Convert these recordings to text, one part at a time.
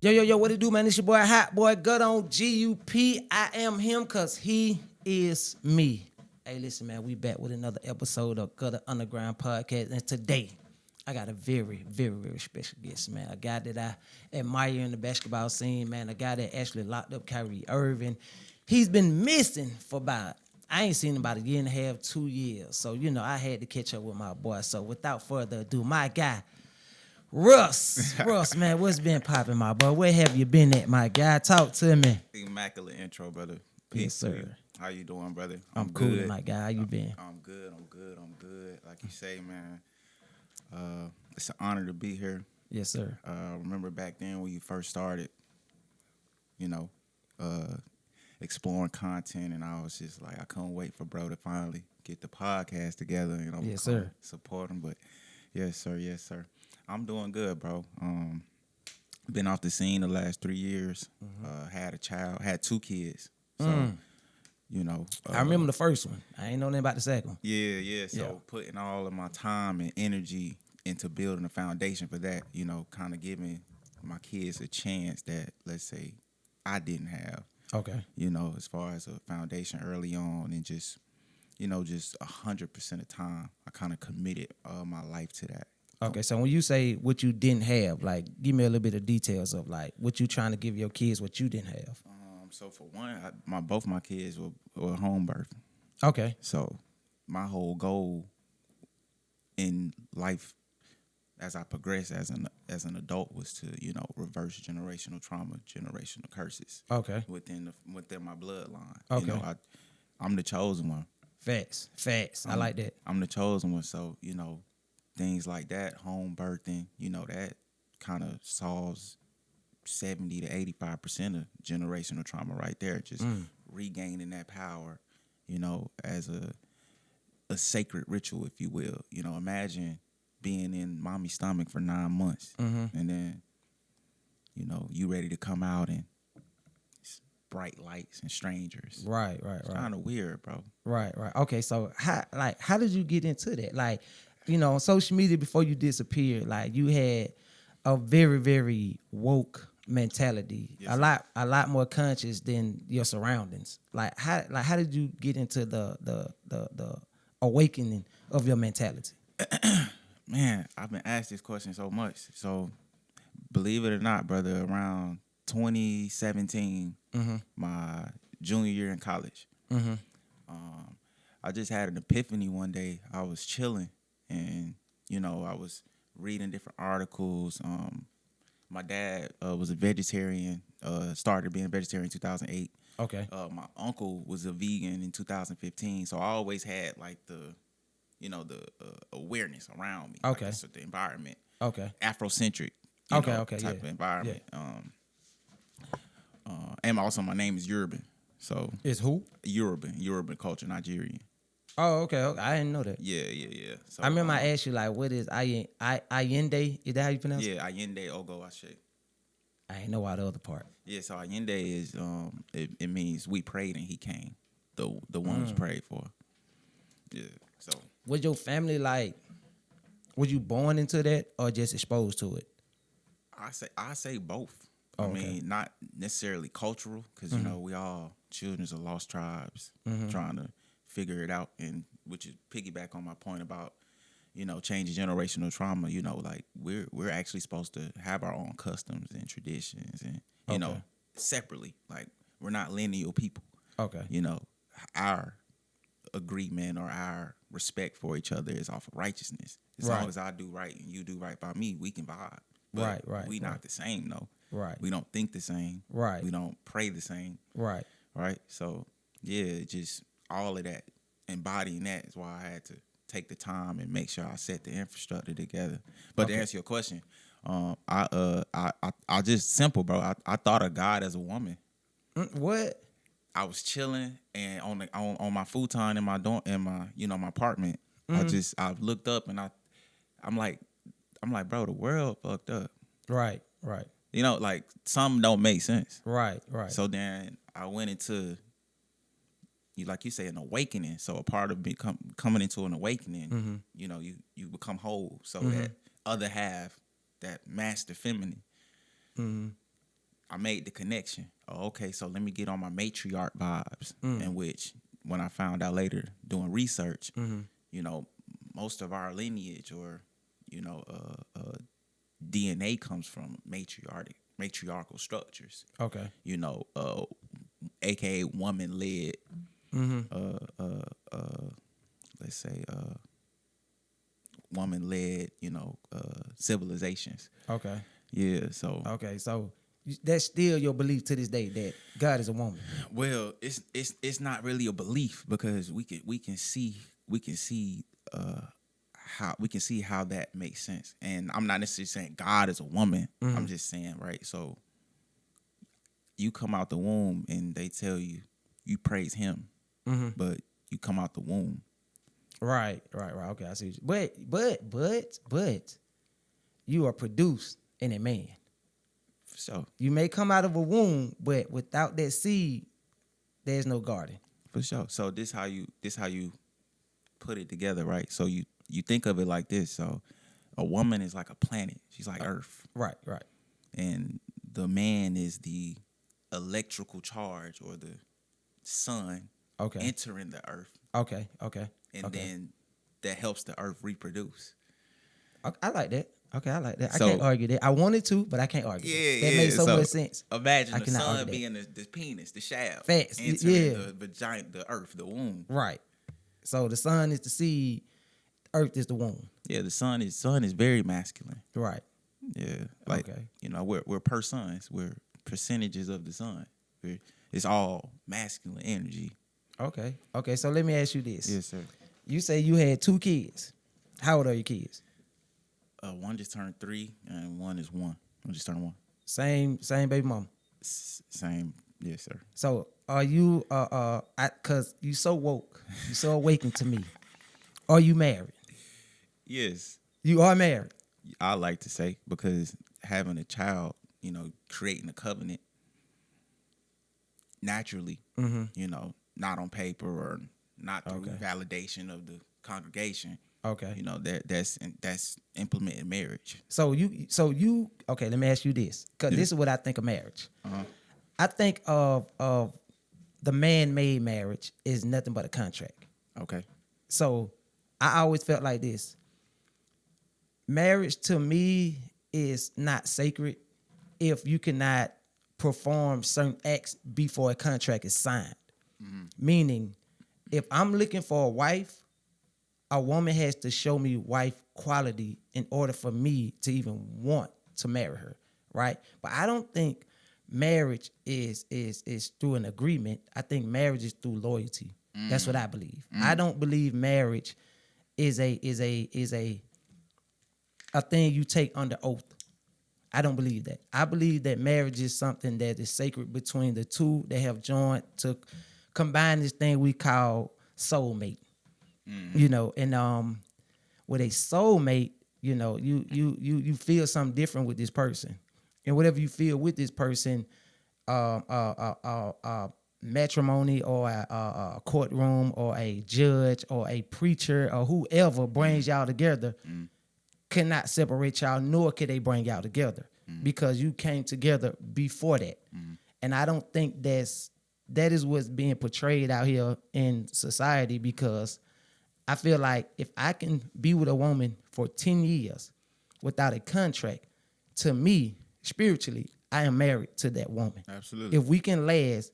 Yo, what it do, man? It's your boy, Hot Boy Guttah on GUP. I am him because he is me. Hey, listen, man, we back with another episode of Guttah Underground Podcast. And today, I got a very, very, very special guest, man. A guy that I admire in the basketball scene, man. A guy that actually locked up Kyrie Irving. He's been missing for I ain't seen him about a year and a half, 2 years. So, I had to catch up with my boy. So, without further ado, my guy, Russ, man, what's been popping, my boy? Where have you been at, my guy? Talk to me. Immaculate intro, brother. Peace, Yes, sir. How you doing, brother? I'm cool, my guy. How you been? I'm good. Like you say, man, it's an honor to be here. Yes, sir. Remember back then when you first started, exploring content, and I was just like, I couldn't wait for bro to finally get the podcast together. Yes, sir. Support him, but yes, sir. I'm doing good, bro. Been off the scene the last 3 years. Had a child, had 2 kids. So, I remember the first one. I ain't know nothing about the second one. Yeah. So putting all of my time and energy into building a foundation for that, kind of giving my kids a chance that, let's say, I didn't have. Okay. As far as a foundation early on, and just 100% of time, I kind of committed my life to that. Okay, so when you say what you didn't have, like, give me a little bit of details of, like, what you trying to give your kids what you didn't have. So for one, both my kids were home birth. Okay. So my whole goal in life, as I progressed as an adult, was to reverse generational trauma, generational curses. Okay. Within my bloodline. Okay. I'm the chosen one. Facts. I like that. I'm the chosen one. So things like that, home birthing, that kind of solves 70 to 85% of generational trauma right there. Just regaining that power, as a sacred ritual, if you will. Imagine being in mommy's stomach for 9 months, and then, you ready to come out and bright lights and strangers. Right. It's kind of weird, bro. Right. Okay, so how did you get into that? Like, on social media before you disappeared, like, you had a very, very woke mentality. Yes, a lot more conscious than your surroundings. Like how did you get into the awakening of your mentality? Man, I've been asked this question so much. So, believe it or not, brother, around 2017, my junior year in college, I just had an epiphany one day. I was chilling, and I was reading different articles. My dad was a vegetarian. Started being a vegetarian in 2008. Okay. My uncle was a vegan in 2015. So I always had like the awareness around me. Okay. Like the environment. Okay. Afrocentric. Okay. Type of environment. Yeah. And also my name is Yoruban. So It's who? Yoruban culture, Nigerian. Oh, okay. I didn't know that. Yeah. So I remember I asked you, like, what is Allende? Is that how you pronounce it? Yeah, Allende Ogo Ashe. I ain't know why the other part. Yeah, so Allende is it means we prayed and he came. The one who's prayed for. Yeah. So Was your family like? Was you born into that or just exposed to it? I say both. Oh, I okay. mean, not necessarily cultural, because we all children of lost tribes trying to figure it out, and which is piggyback on my point about changing generational trauma. Like we're actually supposed to have our own customs and traditions, and separately. Like, we're not lineal people. Okay. Our agreement or our respect for each other is off of righteousness. As Right. long as I do right and you do right by me, we can vibe. But Right. we not the same, though. Right. We don't think the same. Right. We don't pray the same. Right. Right. So yeah, just all of that, embodying that is why I had to take the time and make sure I set the infrastructure together. But to answer your question, I just simple, bro. I thought of God as a woman. What? I was chilling, and on my futon in my dorm, in my my apartment, I looked up, and I'm like, bro, the world fucked up. Right. Like, some don't make sense. Right. So then I went into, like you say, an awakening. So a part of me coming into an awakening, you become whole. So that other half, that master feminine, I made the connection. Oh, okay, so let me get on my matriarch vibes, in which when I found out later doing research, you know, most of our lineage or, you know, DNA comes from matriarchal structures. Okay. You know, aka woman led. Let's say woman led. You know, civilizations. Okay. Yeah. So Okay. So that's still your belief to this day that God is a woman. well, it's not really a belief because we can see how that makes sense. And I'm not necessarily saying God is a woman. I'm just saying, right? So you come out the womb and they tell you praise him, but you come out the womb. Right. Okay, I see. But you are produced in a man. So You may come out of a womb, but without that seed, there's no garden. for sure. So this how you put it together, right? So you think of it like this. So a woman is like a planet. She's like Earth. Right. And the man is the electrical charge or the sun Okay. entering the earth. Okay. And then that helps the earth reproduce. I like that. Okay, I like that. So- I can't argue that. I wanted to, but I can't argue that. That makes so much sense. Imagine I the cannot sun argue that. being the penis, the shaft. Facts. Entering Yeah. the vagina, the earth, the womb. Right. So the sun is the seed, earth is the womb. Yeah, the sun is very masculine. Right. Yeah. Like, Okay. you know, we're per sons. We're percentages of the sun. It's all masculine energy. Okay. So let me ask you this. Yes, sir. You say you had 2 kids. How old are your kids? One just turned 3 and one is 1. One just turned 1. Same baby mama. Same. Yes, sir. So are you cause you so woke, you so awakened to me. Are you married? Yes. You are married. I like to say, because having a child, you know, creating a covenant naturally, you know, not on paper or not through validation of the congregation. Okay. You know, that's implementing marriage. So you okay, let me ask you this. Because this is what I think of marriage. I think of the man-made marriage is nothing but a contract. Okay. So I always felt like this. Marriage to me is not sacred if you cannot perform certain acts before a contract is signed. Meaning, if I'm looking for a wife, a woman has to show me wife quality in order for me to even want to marry her, right? But I don't think marriage is through an agreement. I think marriage is through loyalty. That's what I believe. I don't believe marriage is a thing you take under oath. I don't believe that. I believe that marriage is something that is sacred between the two that have joined to combine this thing we call soulmate. You know, and with a soulmate, you know, you feel something different with this person, and whatever you feel with this person, matrimony or a courtroom or a judge or a preacher or whoever brings y'all together cannot separate y'all, nor can they bring y'all together because you came together before that. And I don't think that is what's being portrayed out here in society, because I feel like if I can be with a woman for 10 years without a contract, to me, spiritually, I am married to that woman. Absolutely. If we can last,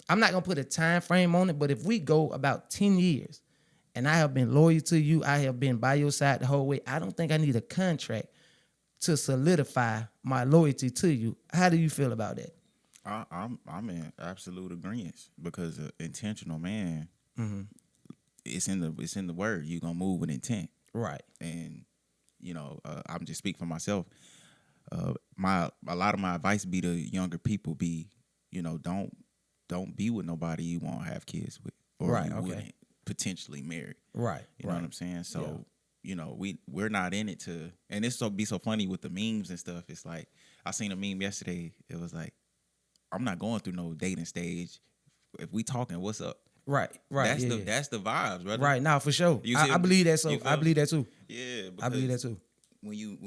I'm not going to put a time frame on it, but if we go about 10 years and I have been loyal to you, I have been by your side the whole way, I don't think I need a contract to solidify my loyalty to you. How do you feel about that? I'm in absolute agreement, because an intentional man, it's in the word. You're gonna move with intent, Right. and you know, I'm just speaking for myself. A lot of my advice be to younger people be, you know, don't be with nobody you won't have kids with, or Right, you okay. wouldn't potentially marry. Right. You know what I'm saying? So, you know, we're not in it to, and it's be so funny with the memes and stuff. It's like, I seen a meme yesterday. It was like, I'm not going through no dating stage. If we talking, what's up? Right. That's the vibes, brother. Right, now for sure. You see I believe that. So you I feel believe that too. Yeah, I believe that too. when you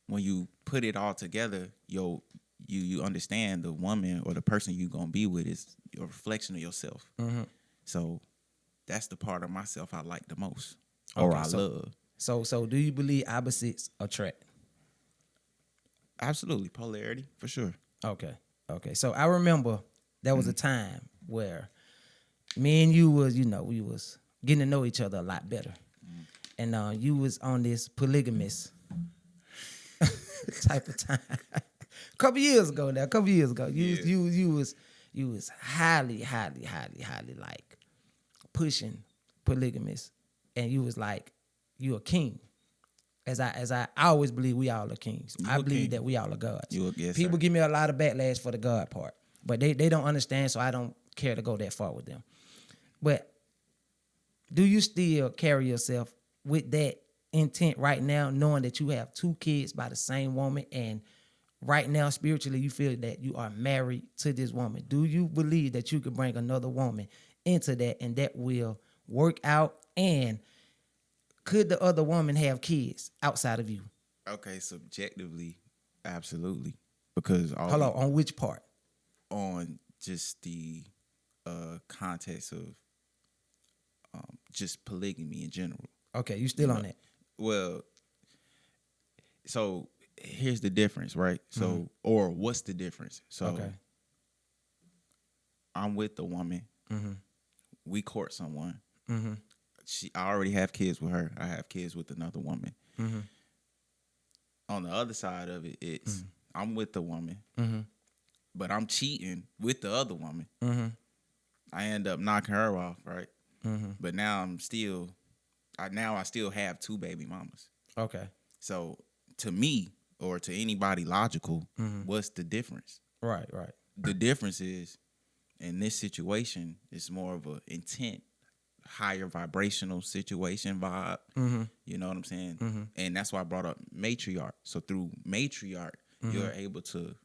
when you put it all together, you understand the woman or the person you gonna be with is a reflection of yourself. Mm-hmm. So that's the part of myself I like the most, or Okay, I love. So do you believe opposites attract? Absolutely, polarity for sure. Okay. So I remember there was a time where me and you was, we was getting to know each other a lot better, and you was on this polygamous type of time. Couple years ago, you was highly like pushing polygamous, and you was like you a king. As I always believe, we all are kings. I believe king. that we all are gods. Yes, People sir. give me a lot of backlash for the God part, but they don't understand, so I don't care to go that far with them. But do you still carry yourself with that intent right now, knowing that you have 2 kids by the same woman, and right now spiritually you feel that you are married to this woman? Do you believe that you could bring another woman into that and that will work out? And could the other woman have kids outside of you? Okay, subjectively, absolutely, because Hold on which part? on just the context of just polygamy in general. Okay, you still on that? Well, so here's the difference, right? So, or what's the difference? So, Okay. I'm with the woman. We court someone. Mm-hmm. I already have kids with her. I have kids with another woman. Mm-hmm. On the other side of it, it's I'm with the woman, Mm-hmm. but I'm cheating with the other woman. Mm-hmm. I end up knocking her off, right? Mm-hmm. But now I still have 2 baby mamas. Okay. So to me, or to anybody logical, what's the difference? Right. The difference is, in this situation, it's more of an intent, higher vibrational situation vibe. You know what I'm saying? And that's why I brought up matriarch. So through matriarch, you're able to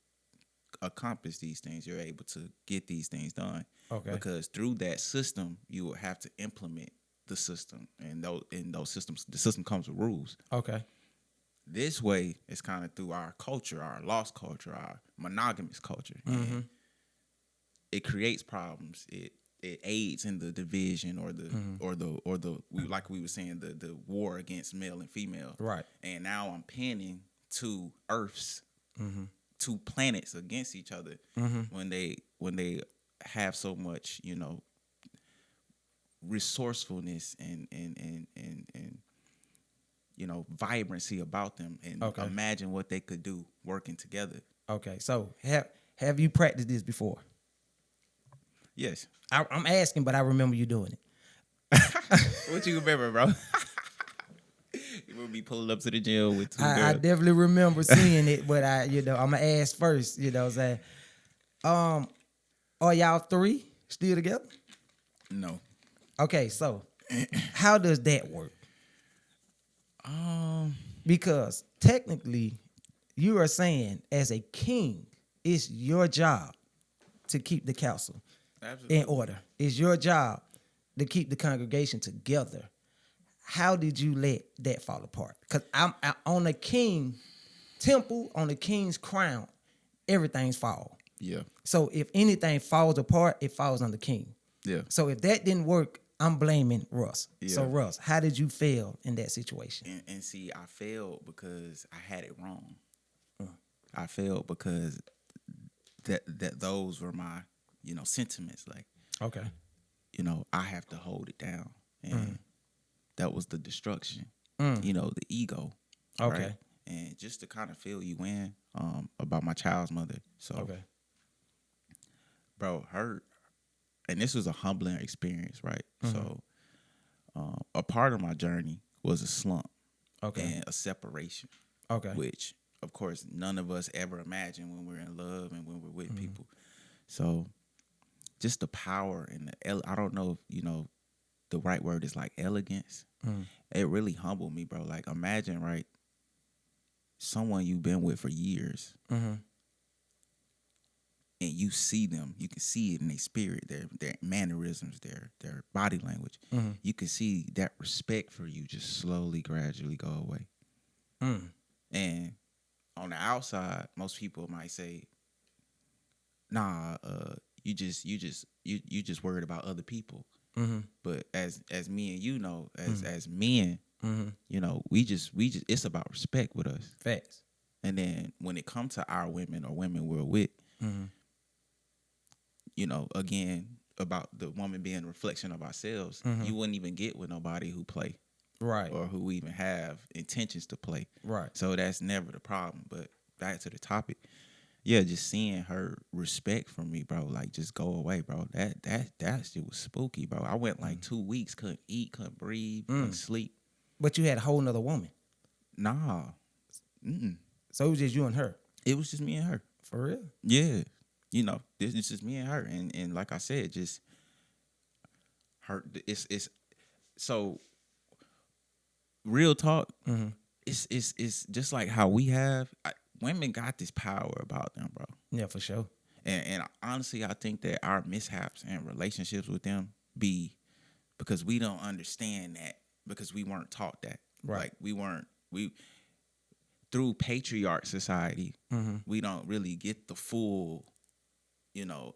accomplish these things. You're able to get these things done. Okay. Because through that system, you will have to implement the system, and those systems, the system comes with rules. Okay. This way, it's kind of through our culture, our lost culture, our monogamous culture. And it creates problems. It aids in the division or the like we were saying, the war against male and female. Right. And now I'm pinning 2 Earths, 2 planets against each other when they have so much, resourcefulness and vibrancy about them, and imagine what they could do working together. Okay. So have you practiced this before? Yes. I'm asking, but I remember you doing it. What you remember, bro? You will be pulling up to the gym with 2 girls. I definitely remember seeing it, but I'm gonna ask first. You know what I'm saying? Are y'all 3 still together? No. Okay, so how does that work? Because technically, you are saying as a king, it's your job to keep the council in order. It's your job to keep the congregation together. How did you let that fall apart? Because I'm on the king temple, on the king's crown, everything's fall. Yeah. So if anything falls apart, it falls on the king. Yeah. So if that didn't work, I'm blaming Russ. Yeah. So Russ, how did you fail in that situation? And see, I failed because I had it wrong. I failed because that those were my, sentiments. Like, Okay. I have to hold it down. And that was the destruction. The ego. Okay. Right? And just to kind of fill you in about my child's mother. So, Okay. Bro, and this was a humbling experience, right? So, a part of my journey was a slump. Okay. And a separation. Okay. Which, of course, none of us ever imagine when we're in love and when we're with people. So, just the power and I don't know if, the right word is like elegance. It really humbled me, bro. Like, imagine, right, someone you've been with for years, and you see them. You can see it in their spirit, their mannerisms, their body language. You can see that respect for you just slowly, gradually go away. And on the outside, most people might say, "Nah, you just worried about other people." Mm-hmm. But as me and you know, as men, Mm-hmm. you know, we just it's about respect with us. Facts. And then when it comes to our women or women we're with, Mm-hmm. you know, again, about the woman being a reflection of ourselves, Mm-hmm. you wouldn't even get with nobody who play Right. or who even have intentions to play. Right. So that's never the problem. But back to the topic, yeah, just seeing her respect for me, bro, like just go away, bro. That shit was spooky, bro. I went like 2 weeks, couldn't eat, couldn't breathe, couldn't sleep. But you had a whole nother woman. Nah. Mm-mm. So it was just you and her. It was just me and her. For real? Yeah. You know, this is just me and her. And like I said, just her it's so real talk, Mm-hmm. it's just like how we have women got this power about them, bro. Yeah, for sure. And honestly, I think that our mishaps and relationships with them be because we don't understand that because we weren't taught that. Right. Like we through patriarch society, Mm-hmm. we don't really get the full, you know,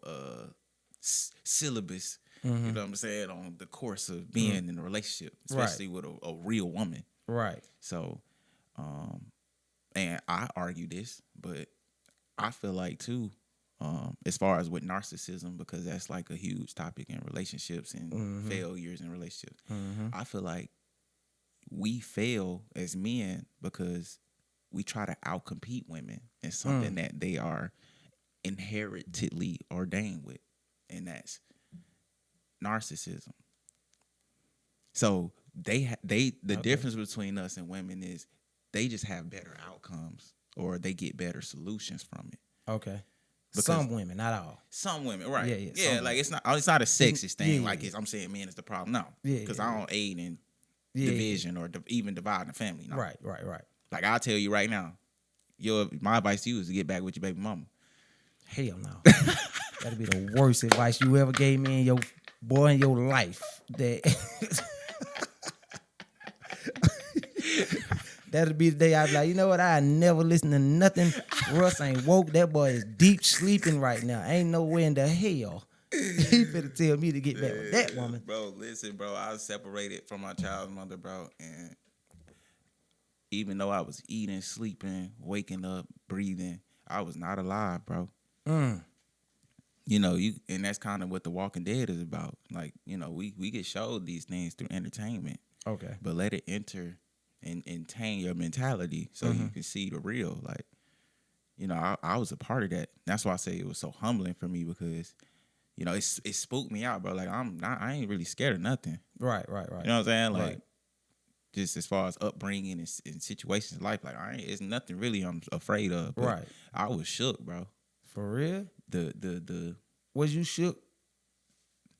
syllabus. Mm-hmm. You know what I'm saying, on the course of being in a relationship, especially with a real woman. Right. So, and I argue this, but I feel like too, as far as with narcissism, because that's like a huge topic in relationships and failures in relationships. I feel like we fail as men because we try to outcompete women in something that they are inheritedly ordained with, and that's narcissism. So the difference between us and women is they just have better outcomes or they get better solutions from it. Okay. Because some women, not all. Some women, right? Yeah, Yeah. Like it's not a sexist thing. Yeah, Like yeah. I'm saying, men is the problem. No, Yeah, because yeah, I don't aid in Yeah, division or even dividing the family. No. Right. Like I'll tell you right now, my advice to you is to get back with your baby mama. Hell no. That'd be the worst advice you ever gave me in your boy in your life. That'd be the day I'd be like, you know what? I never listen to nothing. Russ ain't woke. That boy is deep sleeping right now. Ain't no way in the hell he finna tell me to get back with that woman. Bro, listen, bro. I was separated from my child's mother, bro, and even though I was eating, sleeping, waking up, breathing, I was not alive, bro. You know, and that's kind of what The Walking Dead is about. Like, you know, we get showed these things through entertainment. Okay. But let it enter and tame your mentality so you can see the real. Like, you know, I was a part of that. That's why I say it was so humbling for me because, you know, it spooked me out, bro. Like I ain't really scared of nothing. Right. You know what I'm saying? Like, just as far as upbringing and situations in life, like it's nothing really I'm afraid of. But Right. I was shook, bro. For real? The Was you shook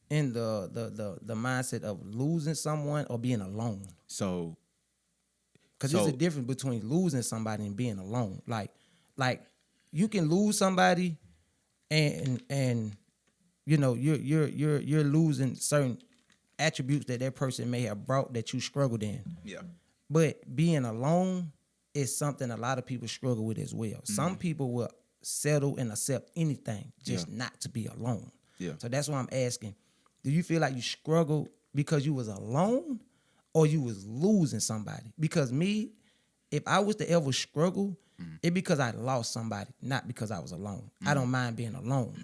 in the mindset of losing someone or being alone? so Because there's a difference between losing somebody and being alone. Like you can lose somebody, and you know you're losing certain attributes that person may have brought that you struggled in. yeah. But being alone is something a lot of people struggle with as well. Some people will settle and accept anything just not to be alone. Yeah. So that's why I'm asking, do you feel like you struggled because you was alone or you was losing somebody? Because me, if I was to ever struggle, it because I lost somebody, not because I was alone. I don't mind being alone.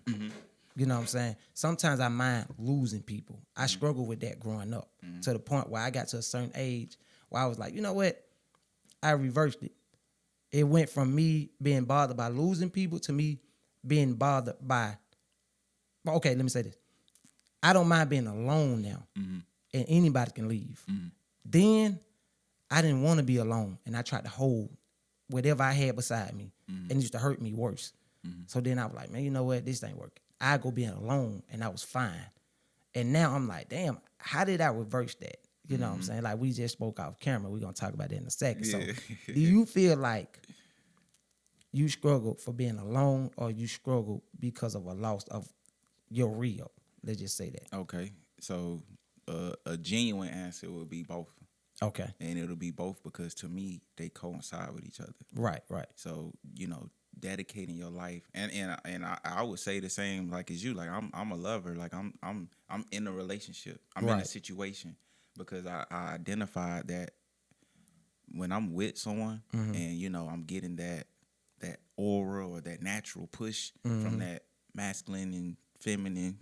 You know what I'm saying? Sometimes I mind losing people. I struggled with that growing up to the point where I got to a certain age where I was like, you know what? I reversed it. It went from me being bothered by losing people to me being bothered by, okay, let me say this. I don't mind being alone now, and anybody can leave. Then I didn't want to be alone, and I tried to hold whatever I had beside me, and it used to hurt me worse. So then I was like, man, you know what? This ain't working. I go being alone, and I was fine. And now I'm like, damn, how did I reverse that? You know what I'm saying? Like we just spoke off camera. We're going to talk about that in a second. So do you feel like you struggled for being alone or you struggled because of a loss of your real? Let's just say that. Okay. So a genuine answer would be both. Okay. And it'll be both because to me they coincide with each other. Right. Right. So, dedicating your life, and I would say the same like as you. Like I'm a lover. Like I'm in a relationship. I'm in a Right. situation because I identified that when I'm with someone and I'm getting that aura or that natural push from that masculine and feminine.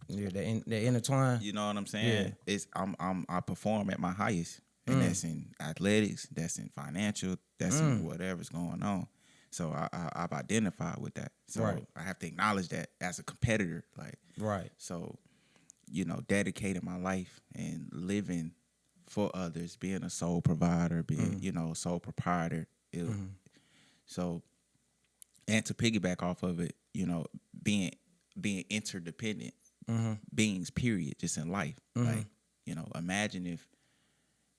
Yeah, they intertwine. You know what I'm saying? Yeah. It's I perform at my highest, and that's in athletics, that's in financial, that's in whatever's going on. So I've identified with that. So Right. I have to acknowledge that as a competitor, like Right. so, dedicating my life and living for others, being a sole provider, being a sole proprietor. So, and to piggyback off of it, being interdependent beings, period, just in life. Like, imagine if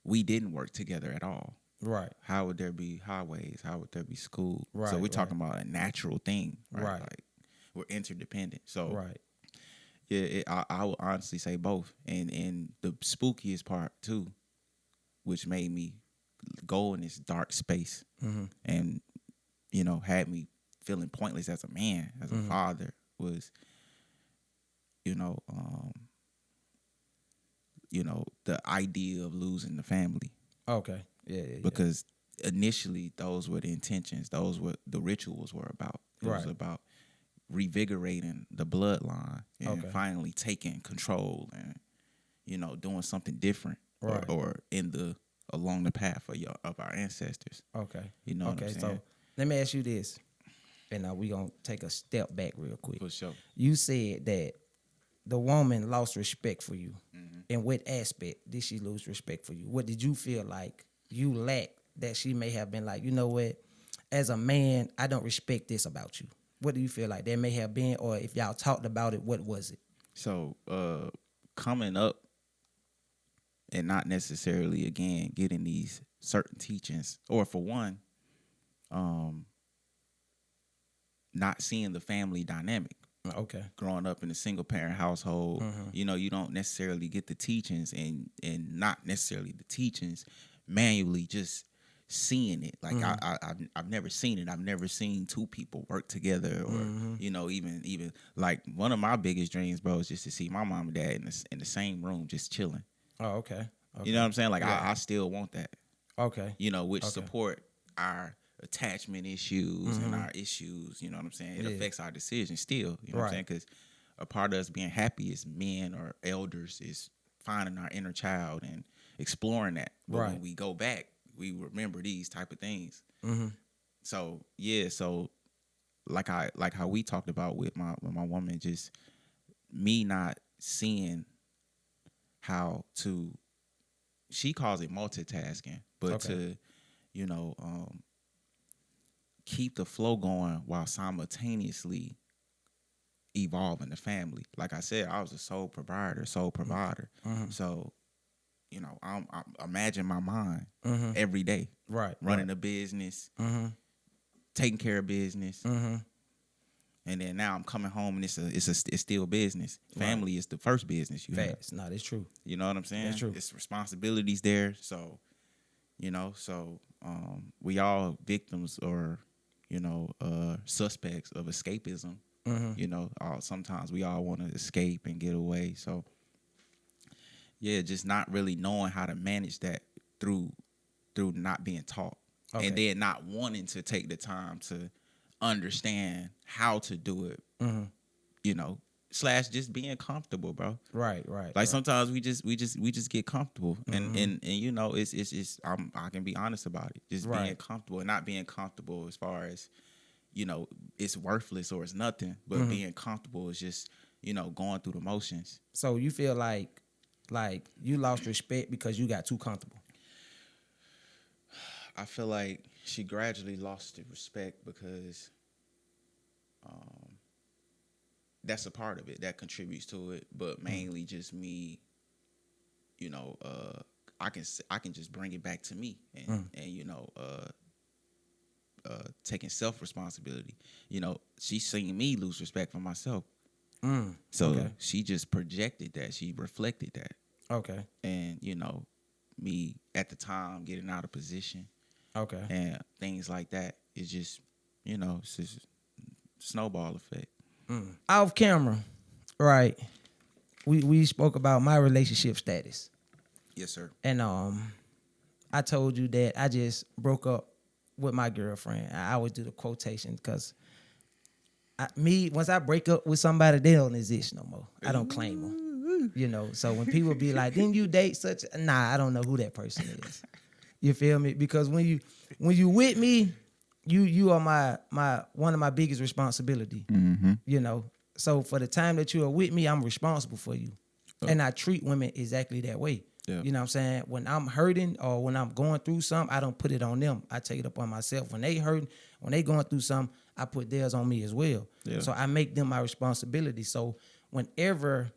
we didn't work together at all. Right. How would there be highways? How would there be school? Right. So we're talking about a natural thing, right? Right. Like we're interdependent. So Right. yeah, I would honestly say both. And the spookiest part too, which made me go in this dark space and had me feeling pointless as a man, as a father, was the idea of losing the family. Okay. Yeah. Because initially those were the intentions. Those were the rituals were about. It was Right. about revigorating the bloodline and Okay. finally taking control and doing something different Right. or along the path of our ancestors. Okay. You know what I'm Okay. saying? So let me ask you this, and now we gonna take a step back real quick. For sure. You said that the woman lost respect for you. In what aspect did she lose respect for you? What did you feel like you lacked that she may have been like, you know what, as a man, I don't respect this about you? What do you feel like there may have been, or if y'all talked about it, what was it? So coming up and not necessarily again getting these certain teachings, or for one, not seeing the family dynamic. Okay. Growing up in a single parent household, you don't necessarily get the teachings and not necessarily the teachings manually, just seeing it. Like I've never seen it. I've never seen two people work together, or even like one of my biggest dreams, bro, is just to see my mom and dad in the same room, just chilling. Oh, okay. You know what I'm saying? Like Yeah. I still want that. Okay. Which Okay. support our attachment issues and our issues. You know what I'm saying? It affects our decisions still. You know what I'm saying? Because a part of us being happy as men or elders is finding our inner child and exploring that. But when we go back, we remember these type of things. So yeah, so like how we talked about with my woman, just me not seeing how to. She calls it multitasking, but to keep the flow going while simultaneously evolving the family. Like I said, I was a sole provider. So, I'm imagine my mind every day, running a business, taking care of business, and then now I'm coming home and it's still business. Family is the first business you have. Facts. No, that's true. You know what I'm saying? That's true. It's responsibilities there. So, we all victims or suspects of escapism. Sometimes we all want to escape and get away. So, yeah, just not really knowing how to manage that through not being taught, and then not wanting to take the time to understand how to do it. / just being comfortable, bro. Right. Like sometimes we just get comfortable, and it's I can be honest about it. Just being comfortable and not being comfortable as far as it's worthless or it's nothing, but being comfortable is just going through the motions. So you feel like you lost respect because you got too comfortable? I feel like she gradually lost the respect because that's a part of it that contributes to it, but mainly just me. I can just bring it back to me and taking self responsibility. She's seeing me lose respect for myself. So she just projected that. She reflected that. Okay. And me at the time getting out of position Okay. and things like that. It's just, it's just snowball effect. Off camera, right? We spoke about my relationship status, Yes, sir. and I told you that I just broke up with my girlfriend. I always do the quotation because once I break up with somebody, they don't exist no more. I don't claim them. So when people be like, "Didn't you date such?" Nah, I don't know who that person is. You feel me? Because when you with me, you are my one of my biggest responsibility. So for the time that you are with me, I'm responsible for you, and I treat women exactly that way. Yeah. You know what I'm saying? When I'm hurting or when I'm going through something, I don't put it on them. I take it upon myself. When they hurting, when they going through something, I put theirs on me as well. Yeah. So I make them my responsibility. So whenever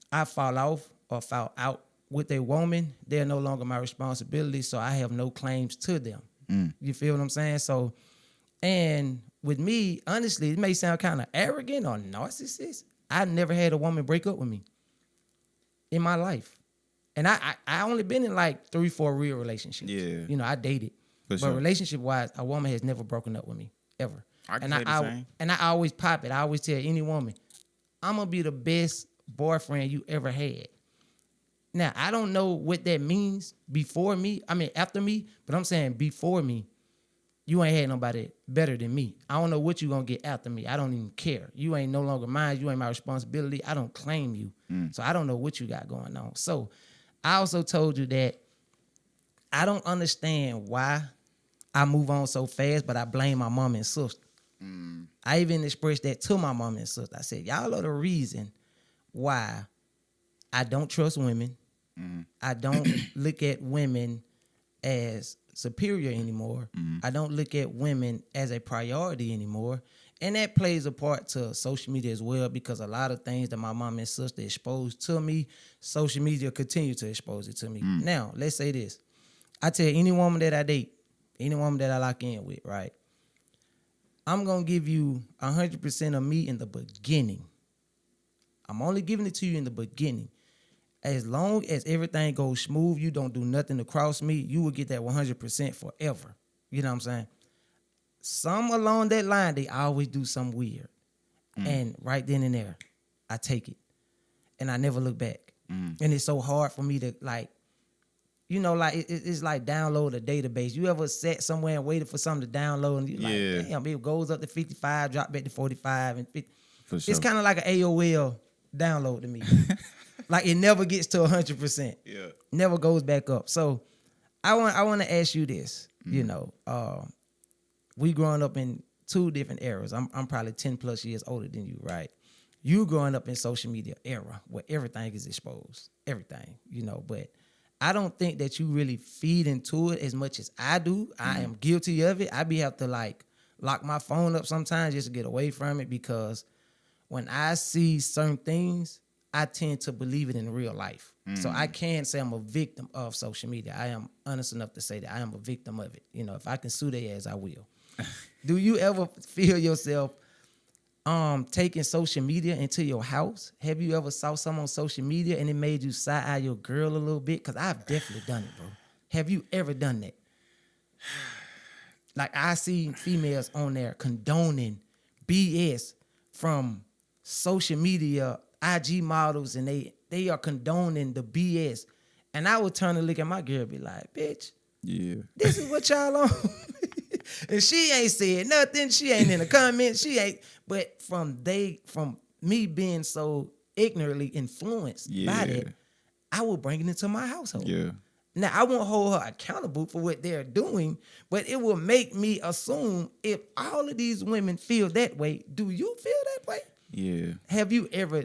I fall off or fall out with a woman, they're no longer my responsibility. So I have no claims to them. You feel what I'm saying? So, and with me, honestly, it may sound kind of arrogant or narcissist. I never had a woman break up with me in my life. And I only been in like 3-4 real relationships. Yeah. I dated. For but sure. relationship-wise, a woman has never broken up with me, ever. I can say the same. And I always pop it. I always tell any woman, I'm going to be the best boyfriend you ever had. Now, I don't know what that means after me, but I'm saying before me, you ain't had nobody better than me. I don't know what you going to get after me. I don't even care. You ain't no longer mine. You ain't my responsibility. I don't claim you. So I don't know what you got going on. So I also told you that I don't understand why I move on so fast, but I blame my mom and sister. I even expressed that to my mom and sister. I said, y'all are the reason why I don't trust women. I don't look at women as superior anymore. I don't look at women as a priority anymore. And that plays a part to social media as well, because a lot of things that my mom and sister exposed to me, social media continue to expose it to me. Now, let's say this. I tell any woman that I date, any woman that I lock in with, right? I'm going to give you 100% of me in the beginning. I'm only giving it to you in the beginning. As long as everything goes smooth, you don't do nothing to cross me, you will get that 100% forever. You know what I'm saying? Some along that line, they always do something weird. And right then and there, I take it. And I never look back. And it's so hard for me to it's like download a database. You ever sat somewhere and waited for something to download and you like, damn, it goes up to 55, drop back to 45 and 50. For sure. It's kind of like an AOL download to me. Like it never gets to 100%. Yeah. Never goes back up. So I want to ask you this. We growing up in two different eras. I'm probably 10 plus years older than you, right? You growing up in social media era where everything is exposed, everything, but I don't think that you really feed into it as much as I do. I am guilty of it. I have to lock my phone up sometimes just to get away from it, because when I see certain things, I tend to believe it in real life. So I can say I'm a victim of social media. I am honest enough to say that I am a victim of it. If I can sue their ass, I will. Do you ever feel yourself taking social media into your house? Have you ever saw someone on social media and it made you side-eye your girl a little bit? Because I've definitely done it, bro. Have you ever done that? Like, I see females on there condoning BS from social media, IG models, and they are condoning the BS. And I would turn and look at my girl and be like, bitch, this is what y'all on. And she ain't said nothing. She ain't in the comments. She ain't. But from me being so ignorantly influenced by that, I will bring it into my household. Yeah. Now, I won't hold her accountable for what they're doing, but it will make me assume if all of these women feel that way, do you feel that way? Yeah. Have you ever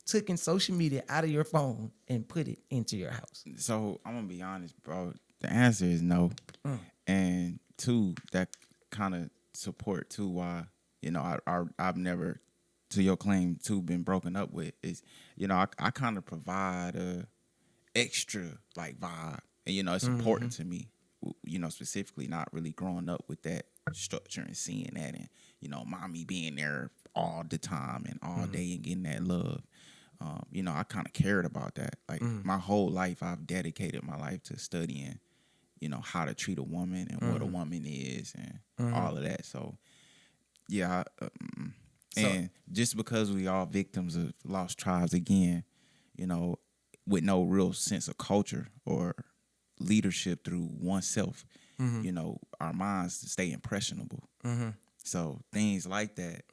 taken social media out of your phone and put it into your house? So I'm going to be honest, bro. The answer is no. And two, that kind of support too why, I've never, to your claim, too, been broken up with is, I kind of provide a extra vibe. And, it's important to me, specifically not really growing up with that structure and seeing that and, mommy being there all the time and all day and getting that love. I kind of cared about that. Like my whole life, I've dedicated my life to studying, how to treat a woman and what a woman is and all of that. So, yeah. And just because we all victims of lost tribes again, with no real sense of culture or leadership through oneself, our minds stay impressionable. So things like that,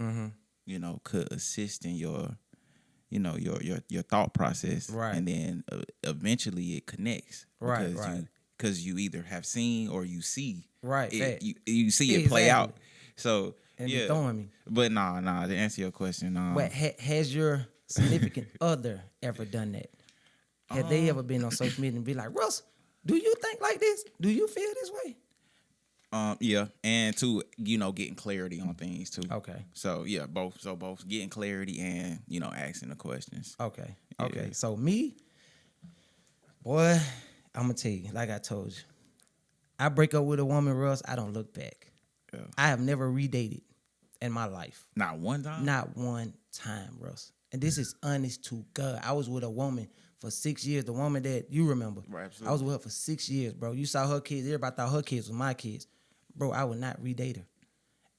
could assist in your thought process, Right. and then eventually it connects, Right, because you either have seen or you see, Right, it, fact. you see it play out. Exactly. So And yeah, be throwing me. but nah, to answer your question, But has your significant other ever done that? Have they ever been on social media and be like, Russ, do you think like this? Do you feel this way? yeah, and to getting clarity on things too. Okay. So yeah, both getting clarity and asking the questions. Okay. Yeah. Okay. So me, boy, I'm gonna tell you, like I told you, I break up with a woman, Russ, I don't look back. Yeah. I have never redated in my life. Not one time. Not one time, Russ. And this is honest to God. I was with a woman for 6 years, the woman that you remember. Right, absolutely. I was with her for 6 years, bro. You saw her kids. Everybody thought her kids were my kids. Bro, I would not redate her.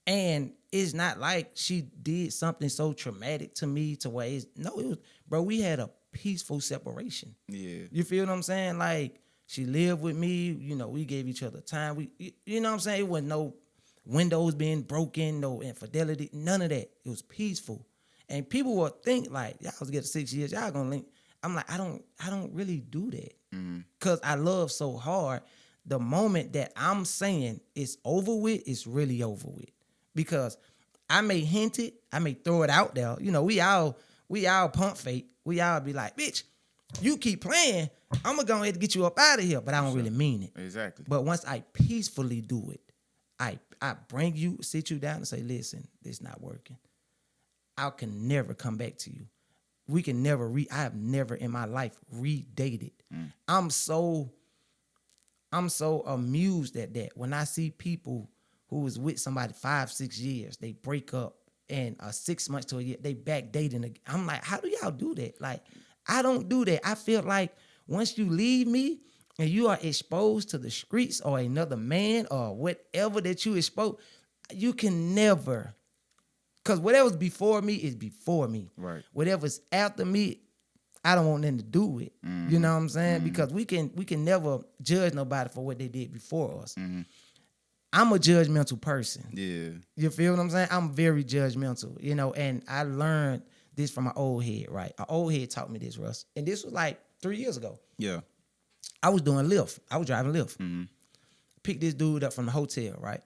And it's not like she did something so traumatic to me to where it was, bro, we had a peaceful separation. Yeah. You feel what I'm saying? Like, she lived with me, we gave each other time. You know what I'm saying? It wasn't no windows being broken, no infidelity, none of that. It was peaceful. And people will think like, y'all was together 6 years, y'all gonna link. I'm like, I don't really do that. Cause I love so hard. The moment that I'm saying it's over with, it's really over with. Because I may hint it, I may throw it out there. We all pump fake. We all be like, bitch, you keep playing, I'm gonna go ahead and get you up out of here. But I don't really mean it. Exactly. But once I peacefully do it, I bring you, sit you down and say, listen, this not working. I can never come back to you. We can never I have never in my life redated. I'm so amused at that. When I see people who was with somebody 5-6 years, they break up, and 6 months to a year, they back dating again. I'm like, how do y'all do that? Like, I don't do that. I feel like once you leave me and you are exposed to the streets or another man or whatever that you exposed, you can never. Because whatever's before me is before me. Right. Whatever's after me, I don't want nothing to do with. You know what I'm saying? Because we can never judge nobody for what they did before us. I'm a judgmental person. Yeah. You feel what I'm saying? I'm very judgmental, and I learned this from my old head, right? An old head taught me this, Russ. And this was like 3 years ago. Yeah. I was doing Lyft. I was driving Lyft. Picked this dude up from the hotel, right?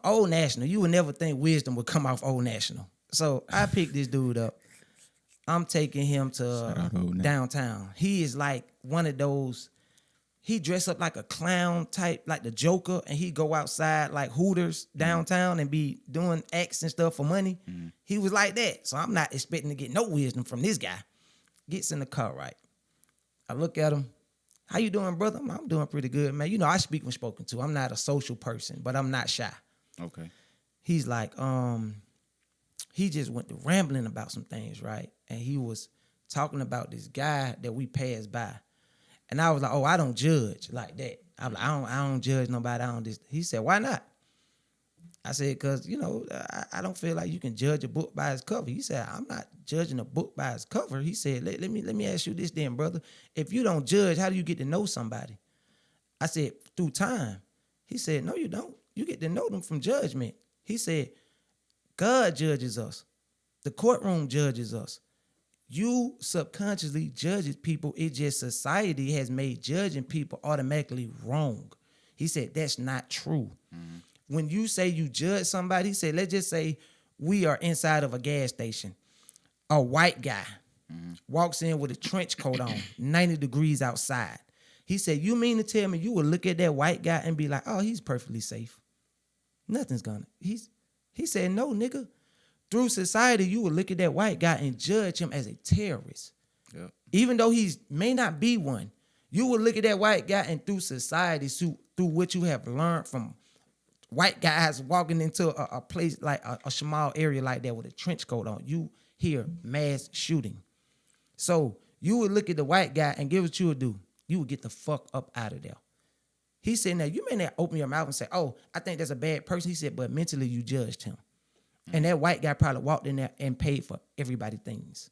Old National. You would never think wisdom would come off Old National. So I picked this dude up. I'm taking him to downtown. He is like one of those, he dressed up like a clown type, like the Joker, and he go outside like Hooters downtown and be doing acts and stuff for money. He was like that. So I'm not expecting to get no wisdom from this guy. Gets in the car, right? I look at him. How you doing, brother? I'm doing pretty good, man. I speak when spoken to. I'm not a social person, but I'm not shy. Okay. He's like, he just went to rambling about some things, right? And he was talking about this guy that we passed by. And I was like, oh, I don't judge like that. I'm like, I don't judge nobody. I don't this. He said, why not? I said, because, I don't feel like you can judge a book by its cover. He said, I'm not judging a book by its cover. He said, let me ask you this then, brother. If you don't judge, how do you get to know somebody? I said, through time. He said, no, you don't. You get to know them from judgment. He said, God judges us. The courtroom judges us. You subconsciously judges people. It's just society has made judging people automatically wrong. He said, that's not true. When you say you judge somebody, he said, let's just say we are inside of a gas station. A white guy walks in with a trench coat on, 90 degrees outside. He said, you mean to tell me you would look at that white guy and be like, oh, he's perfectly safe. Nothing's gonna. He said, no, nigga. Through society, you would look at that white guy and judge him as a terrorist. Yep. Even though he may not be one, you would look at that white guy and through society, through what you have learned from white guys walking into a place like a small area like that with a trench coat on, hear mass shooting. So you would look at the white guy and give what you would do. You would get the fuck up out of there. He said, now you may not open your mouth and say, oh, I think that's a bad person. He said, but mentally you judged him. And that white guy probably walked in there and paid for everybody's things.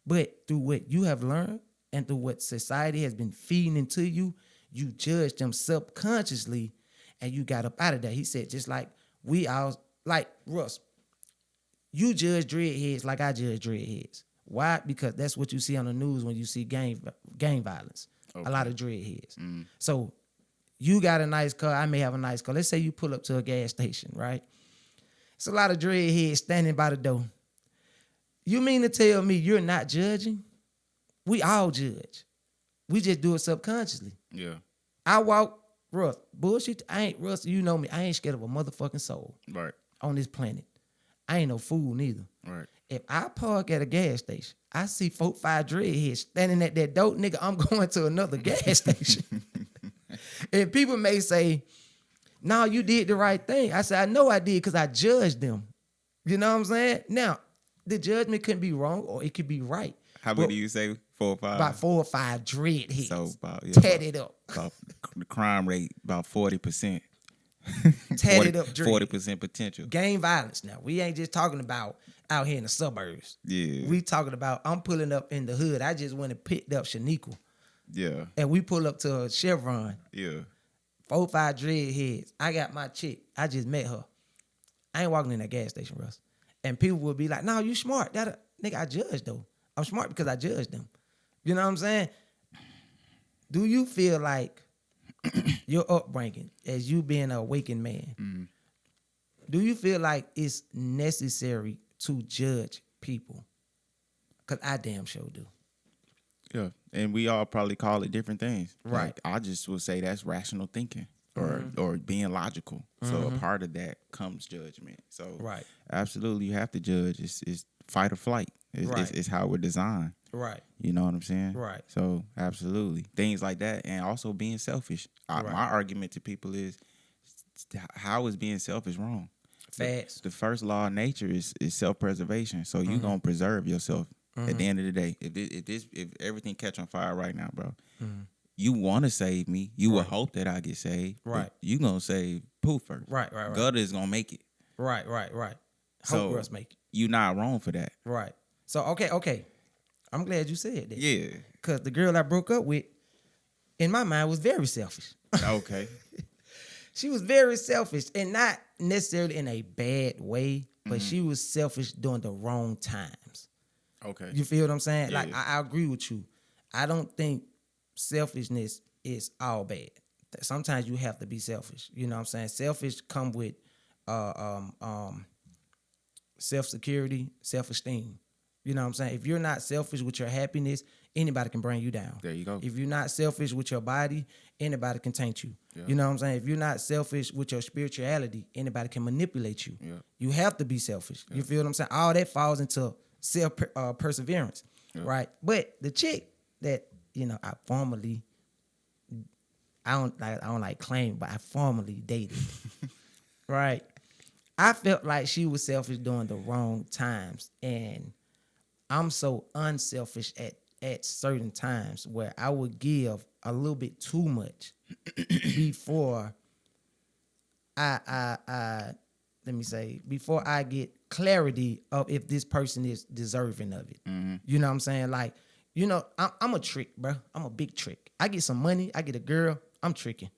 But through what you have learned and through what society has been feeding into you, you judged them subconsciously and you got up out of there. He said, just like we all, like Russ, you judge dreadheads like I judge dreadheads. Why? Because that's what you see on the news when you see gang violence. Okay. A lot of dreadheads. So you got a nice car, I may have a nice car. Let's say you pull up to a gas station, right? It's a lot of dreadheads standing by the door. You mean to tell me you're not judging? We all judge. We just do it subconsciously. Yeah. I walk, Russ, bullshit. I ain't, Russ, you know me. I ain't scared of a motherfucking soul. Right. On this planet. I ain't no fool neither. Right. If I park at a gas station, I see 4-5 dreadheads standing at that dope, nigga, I'm going to another gas station. And people may say, no, you did the right thing. I said, I know I did because I judged them. You know what I'm saying? Now, the judgment can be wrong or it could be right. How many do you say? 4 or 5? About 4 or 5 dreadheads. So about tatted up. About the crime rate about 40%. Tatted up dread. 40% potential. Gang violence now. We ain't just talking about out here in the suburbs. Yeah. We talking about, I'm pulling up in the hood. I just went and picked up Shaniqua. Yeah. And we pull up to a Chevron. Yeah. 4 or 5 dreadheads. I got my chick. I just met her. I ain't walking in that gas station, Russ. And people will be like, no, you smart. Nigga, I judge though. I'm smart because I judge them. You know what I'm saying? Do you feel like your upbringing, as you being an awakened man, do you feel like it's necessary to judge people? Because I damn sure do. Yeah, and we all probably call it different things. Right. Like, I just would say that's rational thinking or being logical. So a part of that comes judgment. So right. Absolutely, you have to judge. It's fight or flight. It's how we're designed. Right. You know what I'm saying? Right. So absolutely, things like that, and also being selfish. Right. My argument to people is, how is being selfish wrong? Facts. The first law of nature is self-preservation. So you're gonna preserve yourself. At the end of the day, if everything catch on fire right now, bro, you want to save me. You would hope that I get saved. Right. You gonna save Pooh first. Right. Guttah is gonna make it. Right. So hope Russ make it. You not wrong for that. Right. So okay. I'm glad you said that. Yeah. Because the girl I broke up with, in my mind, was very selfish. Okay. She was very selfish, and not necessarily in a bad way, but she was selfish during the wrong times. Okay. You feel what I'm saying? Yeah. Like, I agree with you. I don't think selfishness is all bad. Sometimes you have to be selfish. You know what I'm saying? Selfish come with self-security, self-esteem. You know what I'm saying? If you're not selfish with your happiness, anybody can bring you down. There you go. If you're not selfish with your body, anybody can taint you. Yeah. You know what I'm saying? If you're not selfish with your spirituality, anybody can manipulate you. Yeah. You have to be selfish. Yeah. You feel what I'm saying? All that falls into self perseverance, right? But the chick that I don't like claim, but I formerly dated, right? I felt like she was selfish during the wrong times, and I'm so unselfish at certain times where I would give a little bit too much before before I get clarity of if this person is deserving of it. You know what I'm saying? Like, I'm a trick, bro. I'm a big trick. I get some money, I get a girl, I'm tricking.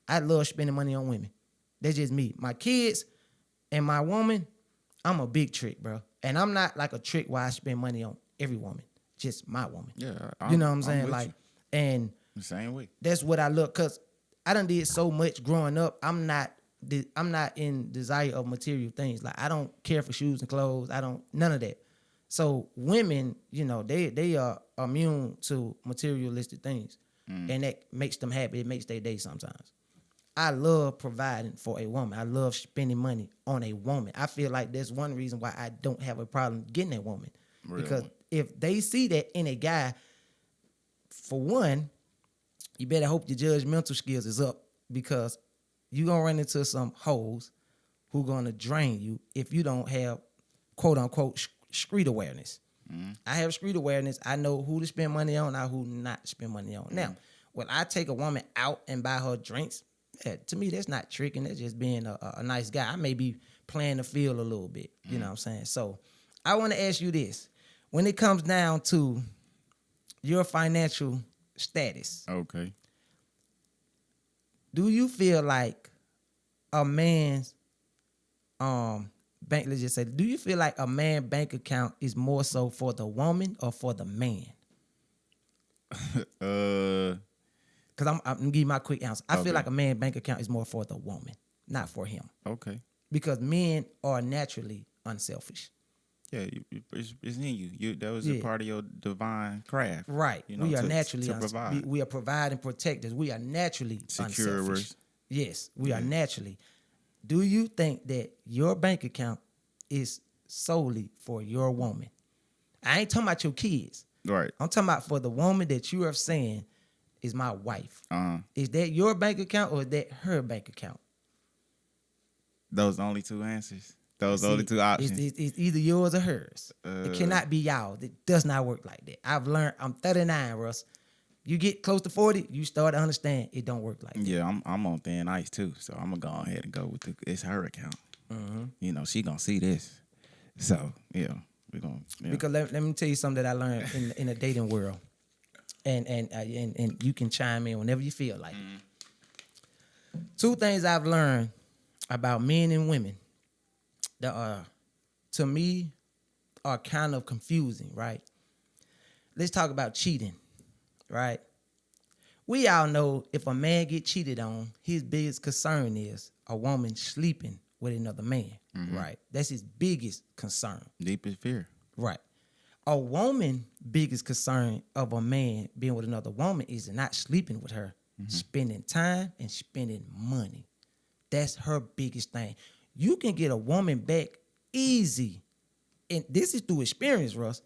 I love spending money on women. That's just me. My kids and my woman, I'm a big trick, bro. And I'm not like a trick where I spend money on every woman, just my woman. Yeah, you know what I'm saying? Like, and the same way. That's what I look, cause I done did so much growing up. I'm not in desire of material things. Like, I don't care for shoes and clothes. None of that. So women, they are immune to materialistic things, and that makes them happy. It makes their day sometimes. I love providing for a woman. I love spending money on a woman. I feel like that's one reason why I don't have a problem getting that woman. Really? Because if they see that in a guy, for one, you better hope your judgmental skills is up, because you're going to run into some hoes who going to drain you if you don't have, quote unquote, street awareness. I have street awareness. I know who to spend money on, and who not to spend money on. Now, when I take a woman out and buy her drinks, to me, that's not tricking. That's just being a nice guy. I may be playing the field a little bit. You know what I'm saying? So I want to ask you this. When it comes down to your financial status, Okay. do you feel like a man's bank, let's just say, do you feel like a man's bank account is more so for the woman or for the man? Because I'm gonna give you my quick answer. I feel like a man's bank account is more for the woman, not for him. Okay. Because men are naturally unselfish. Yeah, it's in you. That was a part of your divine craft. Right. You know, we are naturally to provide. We are providing protectors. We are naturally unselfish. Yes, we are naturally. Do you think that your bank account is solely for your woman? I ain't talking about your kids. Right. I'm talking about for the woman that you are saying is my wife. Uh-huh. Is that your bank account or is that her bank account? Those only two answers. Those only two options. It's either yours or hers. It cannot be y'all. It does not work like that. I've learned. I'm 39, Russ. You get close to 40, you start to understand it don't work like that. Yeah, I'm on thin ice too, so I'm gonna go ahead and go with it's her account. You know, she gonna see this, so yeah, we gonna. Yeah. Because let me tell you something that I learned in the dating world, and you can chime in whenever you feel like it. Two things I've learned about men and women that are, to me, are kind of confusing. Right? Let's talk about cheating. Right? We all know if a man get cheated on, his biggest concern is a woman sleeping with another man. Right? That's his biggest concern. Deepest fear. Right. A woman biggest concern of a man being with another woman is not sleeping with her, spending time and spending money. That's her biggest thing. You can get a woman back easy. And this is through experience, Russ.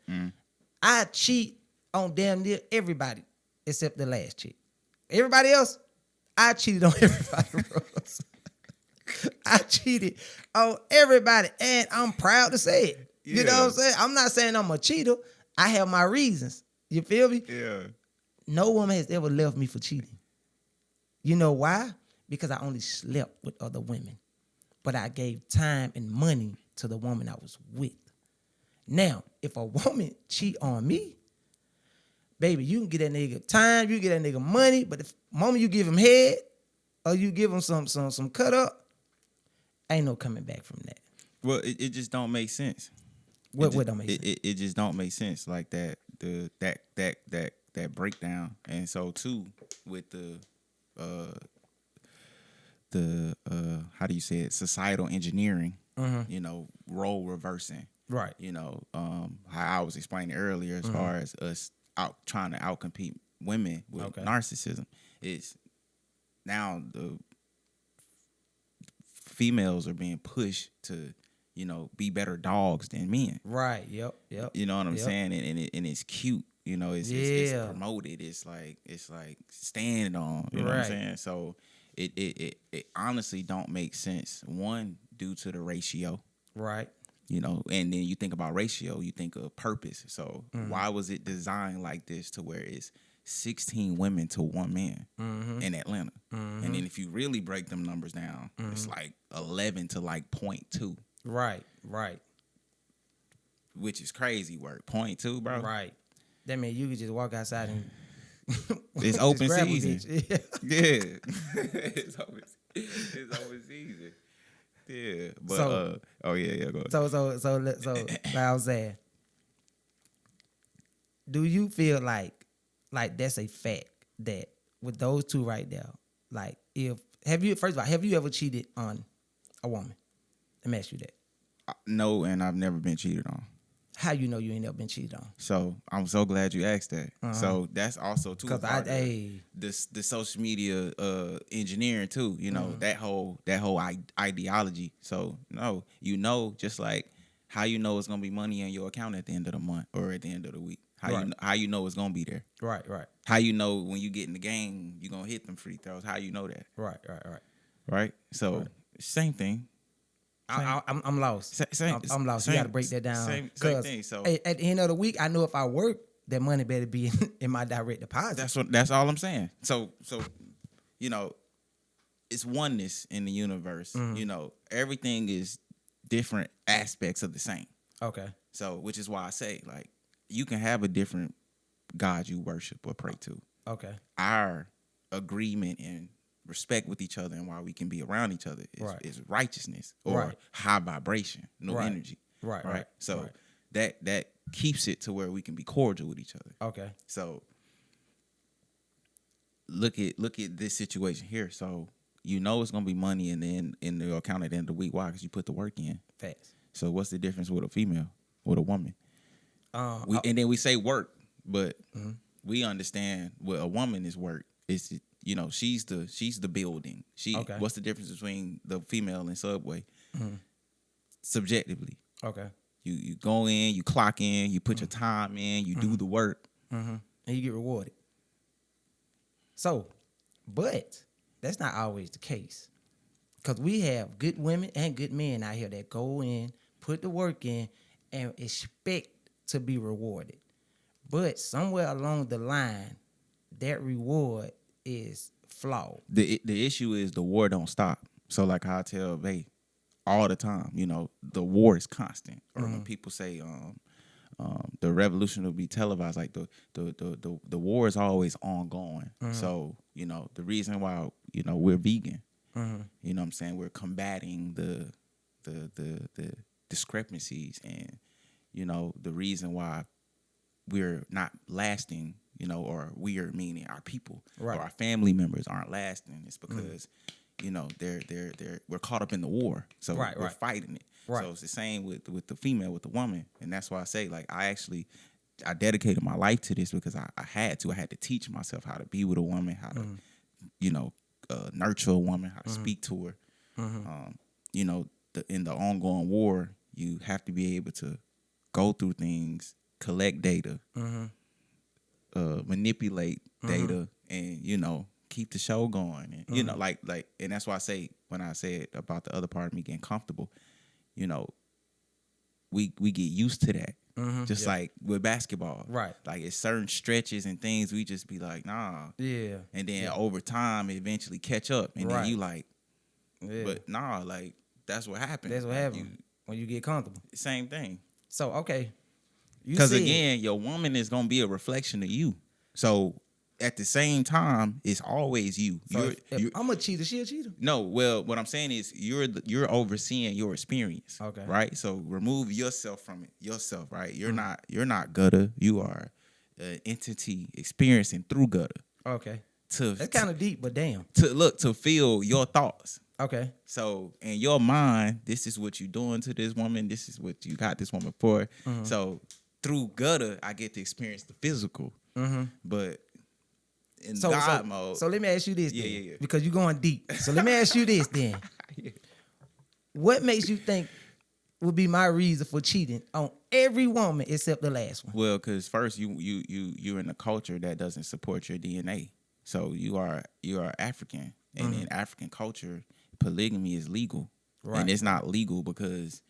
I cheat on damn near everybody except the last chick. Everybody else, I cheated on everybody, Russ. I cheated on everybody, and I'm proud to say it. Yeah. You know what I'm saying? I'm not saying I'm a cheater. I have my reasons. You feel me? Yeah. No woman has ever left me for cheating. You know why? Because I only slept with other women. But I gave time and money to the woman I was with. Now, if a woman cheat on me, baby, you can get that nigga time, you get that nigga money, but the moment you give him head or you give him some cut up, ain't no coming back from that. Well, it just don't make sense. What don't make sense? It just don't make sense like that. That breakdown, and so too with the how do you say it? Societal engineering. You know, role reversing. Right. You know, how I was explaining earlier as far as us trying to outcompete women with narcissism is now the females are being pushed to, you know, be better dogs than men. Right. Yep. You know what I'm saying? And it's cute. You know, it's promoted. It's like stand on. You know what I'm saying? So it honestly don't make sense. One, due to the ratio. Right. You know, and then you think about ratio, you think of purpose. So why was it designed like this to where it's 16 women to one man in Atlanta? And then if you really break them numbers down, it's like 11 to like 0.2. Right. Which is crazy work. 0.2, bro. Right. That means you could just walk outside and it's open season. Yeah. It's open season. Yeah, but so, go ahead. So like I was saying, do you feel like that's a fact that with those two right there, like have you ever cheated on a woman? Let me ask you that. No, and I've never been cheated on. How you know you ain't never been cheated on? So I'm so glad you asked that. So that's also too the social media engineering too. You know that whole ideology. So no, you know, just like how you know it's gonna be money in your account at the end of the month or at the end of the week. How you know it's gonna be there. Right. How you know when you get in the game you gonna hit them free throws. How you know that. Right. Right. So same thing. I'm lost. I'm lost. You got to break that down. Same thing. So at the end of the week, I know if I work, that money better be in my direct deposit. that's all I'm saying. So you know, it's oneness in the universe. Mm-hmm. You know, everything is different aspects of the same. Okay. So, which is why I say, like, you can have a different God you worship or pray to. Okay. Our agreement and respect with each other and why we can be around each other is righteousness or high vibration, no energy. Right. So that keeps it to where we can be cordial with each other. Okay. So look at this situation here. So you know it's gonna be money in the account at the end of the week. Why? Because you put the work in. Facts. So what's the difference with a female, with a woman? And then we say work, but we understand what a woman is work. It's, you know, she's the building. What's the difference between the female and Subway? Subjectively. Okay. You go in, you clock in, you put your time in, you do the work. And you get rewarded. So, but that's not always the case. Because we have good women and good men out here that go in, put the work in, and expect to be rewarded. But somewhere along the line, that reward is flawed. The issue is the war don't stop. So like how I tell Bay all the time, you know, the war is constant. Or when people say the revolution will be televised, like the war is always ongoing. So, you know, the reason why, you know, we're vegan, you know what I'm saying, we're combating the discrepancies and, you know, the reason why we're not lasting, you know, or we are meaning our people or our family members aren't lasting. It's because, you know, we're caught up in the war. So we're fighting it. So it's the same with the female, with the woman. And that's why I say, like, I dedicated my life to this because I had to teach myself how to be with a woman, how to, you know, nurture a woman, how to speak to her. You know, in the ongoing war, you have to be able to go through things, collect data, manipulate data, and, you know, keep the show going. And, you know, like, and that's why I say, when I said about the other part of me getting comfortable, you know, we get used to that. Just like with basketball. Right. Like it's certain stretches and things we just be like, nah. Yeah. And then over time it eventually catch up. And then you like, but nah, like that's what happened. That's what happened when you get comfortable. Same thing. So, okay. Because again, your woman is gonna be a reflection of you. So at the same time, it's always you. So if I'm a cheater, she a cheater? No, well, what I'm saying is you're overseeing your experience. Okay. Right? So remove yourself from it. Yourself, right? You're not Guttah. You are an entity experiencing through Guttah. Okay. That's kind of deep, but damn. To feel your thoughts. Okay. So in your mind, this is what you're doing to this woman. This is what you got this woman for. So through Guttah, I get to experience the physical. But in God mode. So let me ask you this then. Yeah. Because you're going deep. So let me ask you this then. What makes you think would be my reason for cheating on every woman except the last one? Well, because first you're in a culture that doesn't support your DNA. So you are African. And in African culture, polygamy is legal. Right. And it's not legal because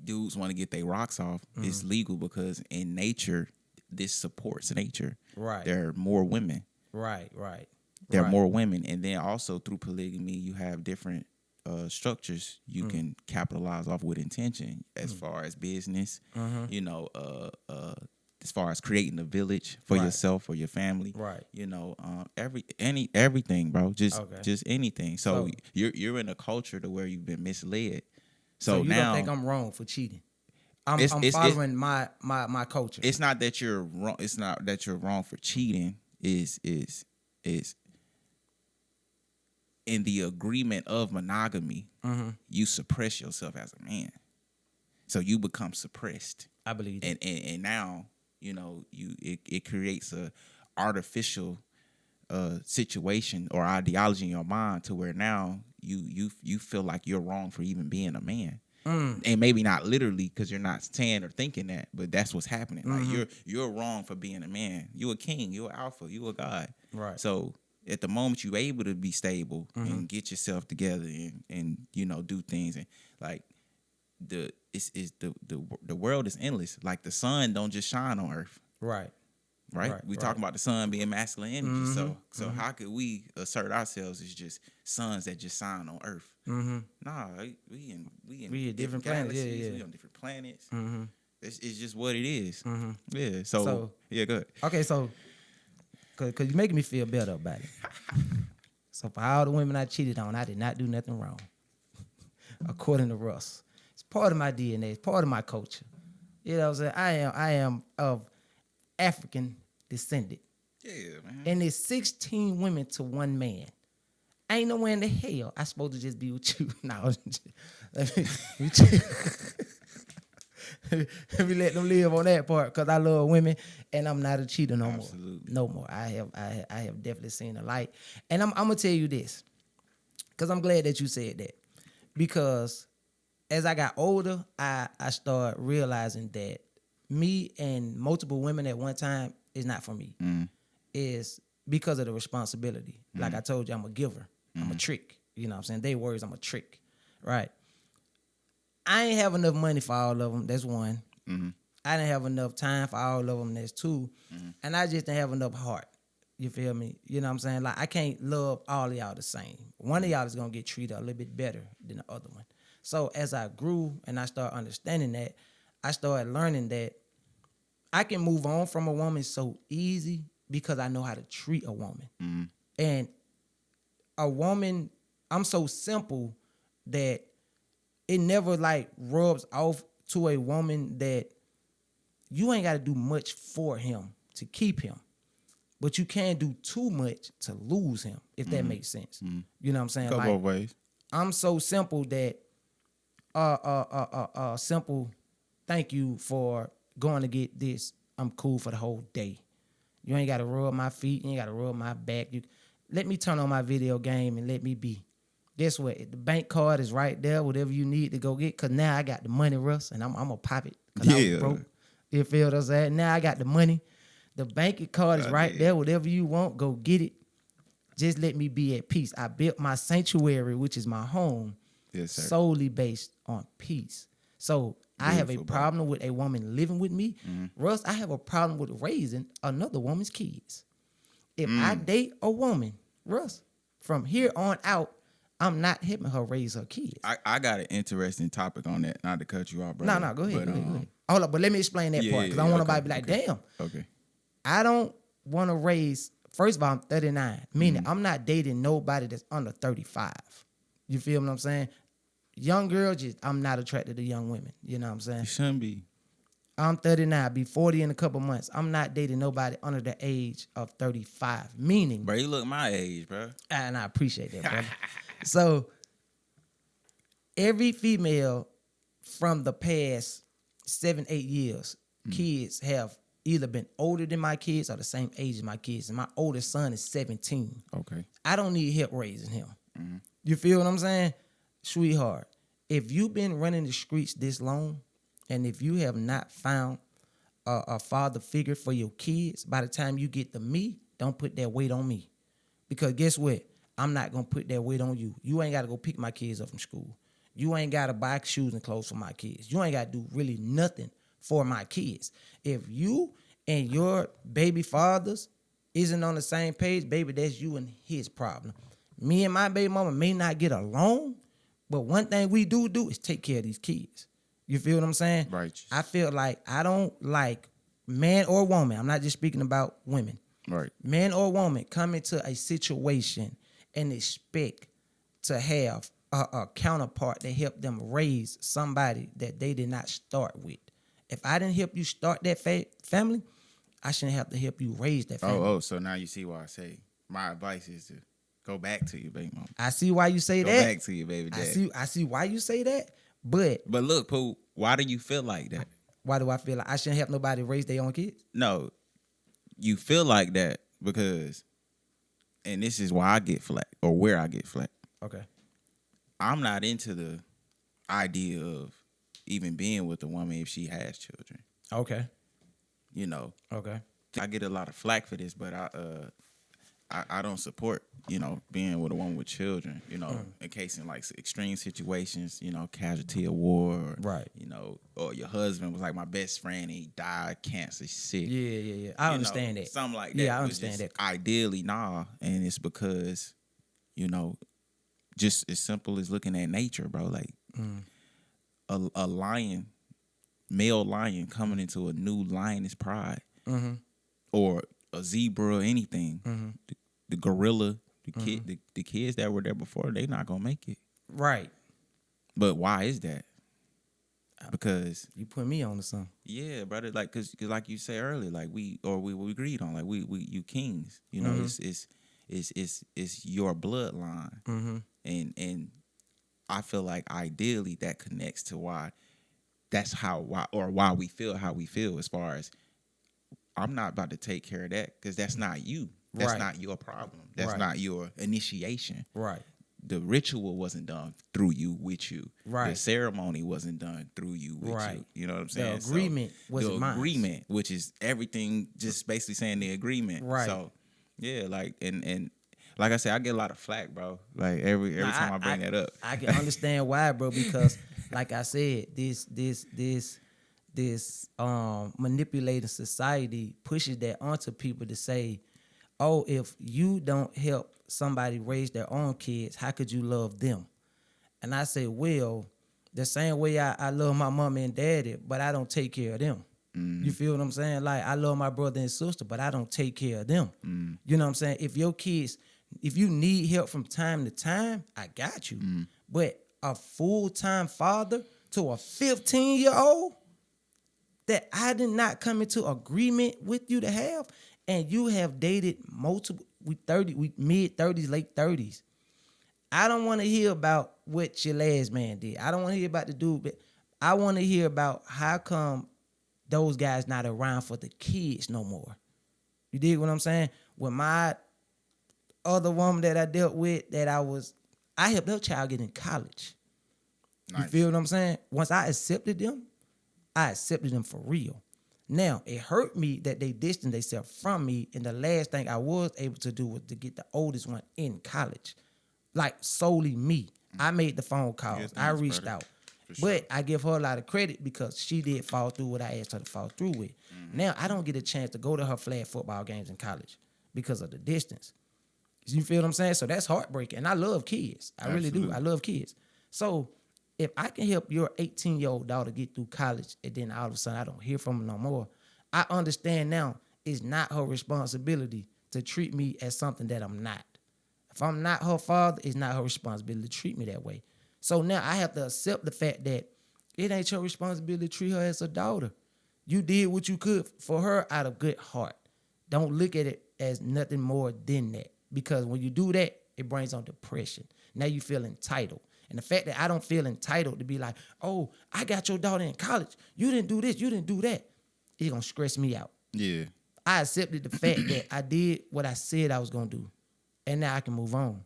dudes want to get their rocks off. It's legal because in nature, this supports nature. Right. There are more women. Right. There are more women. And then also through polygamy, you have different structures you can capitalize off with intention as far as business, you know, as far as creating a village for yourself or your family. Right. You know, everything, bro. Just anything. So you're in a culture to where you've been misled. So you now don't think I'm wrong for cheating? I'm following my culture. It's not that you're wrong. It's not that you're wrong for cheating. Is in the agreement of monogamy, you suppress yourself as a man. So you become suppressed. I believe that. And now, you know, it creates a artificial situation or ideology in your mind to where now you feel like you're wrong for even being a man. And maybe not literally because you're not saying or thinking that, but that's what's happening. Like you're wrong for being a man. You a king. You an alpha. You a god. Right. So at the moment you able to be stable and get yourself together and you know do things and like the world is endless. Like the sun don't just shine on Earth. Right. We talking about the sun being masculine energy. So how could we assert ourselves as just suns that just shine on Earth? Nah, we in different planets. Yeah. We on different planets. It's just what it is. Yeah. So yeah, go ahead. Okay, so cause you're making me feel better about it. So for all the women I cheated on, I did not do nothing wrong. According to RUSS. It's part of my DNA, it's part of my culture. You know what I'm saying? I am of African descendant. Yeah, man. And there's 16 women to one man. Ain't nowhere in the hell I supposed to just be with you. No, let me let them live on that part because I love women and I'm not a cheater no more. No more. I have definitely seen the light. And I'm gonna tell you this, because I'm glad that you said that. Because as I got older, I started realizing that me and multiple women at one time is not for me. Is because of the responsibility. Like I told you, I'm a giver. I'm a trick. You know what I'm saying? They words, I'm a trick. Right. I ain't have enough money for all of them. That's one. I didn't have enough time for all of them. That's two. And I just didn't have enough heart. You feel me? You know what I'm saying? Like I can't love all of y'all the same. One of y'all is gonna get treated a little bit better than the other one. So as I grew and I started understanding that, I started learning that I can move on from a woman so easy because I know how to treat a woman. And a woman, I'm so simple that it never like rubs off to a woman that you ain't got to do much for him to keep him, but you can't do too much to lose him, if that makes sense. You know what I'm saying? Couple of ways. I'm so simple that simple thank you for going to get this. I'm cool for the whole day. You ain't got to rub my feet. You ain't got to rub my back. You let me turn on my video game and let me be. Guess what? The bank card is right there, whatever you need to go get, because now I got the money, Russ, and I'm going to pop it because I was broke. You feel what I'm saying? Now I got the money. The bank card is right there, whatever you want, go get it. Just let me be at peace. I built my sanctuary, which is my home, solely based on peace. So I have a problem with a woman living with me. Russ, I have a problem with raising another woman's kids. If I date a woman, Russ, from here on out, I'm not helping her raise her kids. I got an interesting topic on that. Not to cut you off, bro. No, go ahead. Go ahead. Hold up, but let me explain that part because I don't want nobody to be like, damn. Okay. I don't want to raise, first of all, I'm 39, meaning I'm not dating nobody that's under 35. You feel what I'm saying? Young girls, I'm not attracted to young women. You know what I'm saying? You shouldn't be. I'm 39, I'll be 40 in a couple months. I'm not dating nobody under the age of 35, meaning. Bro, you look my age, bro. And I appreciate that, brother. So, every female from the past 7-8 years, kids have either been older than my kids or the same age as my kids. And my oldest son is 17. Okay. I don't need help raising him. You feel what I'm saying? Sweetheart, if you've been running the streets this long, and if you have not found a father figure for your kids, by the time you get to me, don't put that weight on me. Because guess what? I'm not going to put that weight on you. You ain't got to go pick my kids up from school. You ain't got to buy shoes and clothes for my kids. You ain't got to do really nothing for my kids. If you and your baby fathers isn't on the same page, baby, that's you and his problem. Me and my baby mama may not get along, but one thing we do is take care of these kids. You feel what I'm saying? Right. I feel like I don't like man or woman. I'm not just speaking about women. Right. Man or woman come into a situation and expect to have a counterpart that help them raise somebody that they did not start with. If I didn't help you start that family, I shouldn't have to help you raise that family. So now you see why I say my advice is to go back to your baby mama. I see why you say that. Go back to your baby daddy. I see why you say that, but look, Pooh, why do you feel like that? Why do I feel like I shouldn't help nobody raise their own kids? No, you feel like that because, and this is why I get flack, or where I get flack. Okay. I'm not into the idea of even being with a woman if she has children. Okay. You know. Okay. I get a lot of flack for this, but I don't support, being with a woman with children, in case in like extreme situations, casualty of war, or, Right. or your husband was like my best friend and he died cancer sick. Yeah. I understand that. Something like that. Yeah, I understand that. Ideally, nah. And it's because, just as simple as looking at nature, bro. Like a lion, male lion coming into a new lioness pride, or a zebra or anything. The gorilla, the kids that were there before, they not gonna make it. Right. But why is that? Because you put me on to something. Yeah, brother. Like, cause like you said earlier, like we agreed on, like we you kings. It's your bloodline, and I feel like ideally that connects to why we feel how we feel. As far as I'm not about to take care of that because that's not you. That's not your problem. That's not your initiation. Right. The ritual wasn't done through you, with you. Right. The ceremony wasn't done through you, with you. You know what I'm saying? The agreement wasn't mine. The agreement, which is everything, just basically saying the agreement. Right. So, yeah, like, and like I said, I get a lot of flack, bro. Like, every time I bring that up. I can understand why, bro, because, like I said, this manipulating society pushes that onto people to say, oh, if you don't help somebody raise their own kids, how could you love them? And I say, well, the same way I love my mommy and daddy, but I don't take care of them. You feel what I'm saying? Like, I love my brother and sister, but I don't take care of them. You know what I'm saying? If your kids, if you need help from time to time, I got you. But a full-time father to a 15-year-old that I did not come into agreement with you to have, and you have dated multiple, we mid-30s, late 30s. I don't want to hear about what your last man did. I don't want to hear about the dude, but I want to hear about how come those guys not around for the kids no more. You dig what I'm saying? With my other woman that I dealt with, I helped her child get in college. Nice. You feel what I'm saying? Once I accepted them for real. Now, it hurt me that they distanced themselves from me, and the last thing I was able to do was to get the oldest one in college. Like, solely me. I made the phone calls. I reached out. But I give her a lot of credit because she did fall through what I asked her to fall through with. Now, I don't get a chance to go to her flag football games in college because of the distance. You feel what I'm saying? So that's heartbreaking. And I love kids. I really do. I love kids. So if I can help your 18-year-old daughter get through college and then all of a sudden I don't hear from her no more, I understand now it's not her responsibility to treat me as something that I'm not. If I'm not her father, it's not her responsibility to treat me that way. So now I have to accept the fact that it ain't your responsibility to treat her as a daughter. You did what you could for her out of good heart. Don't look at it as nothing more than that. Because when you do that, it brings on depression. Now you feel entitled. And the fact that I don't feel entitled to be like, oh, I got your daughter in college. You didn't do this. You didn't do that. It's going to stress me out. Yeah. I accepted the fact that I did what I said I was going to do. And now I can move on.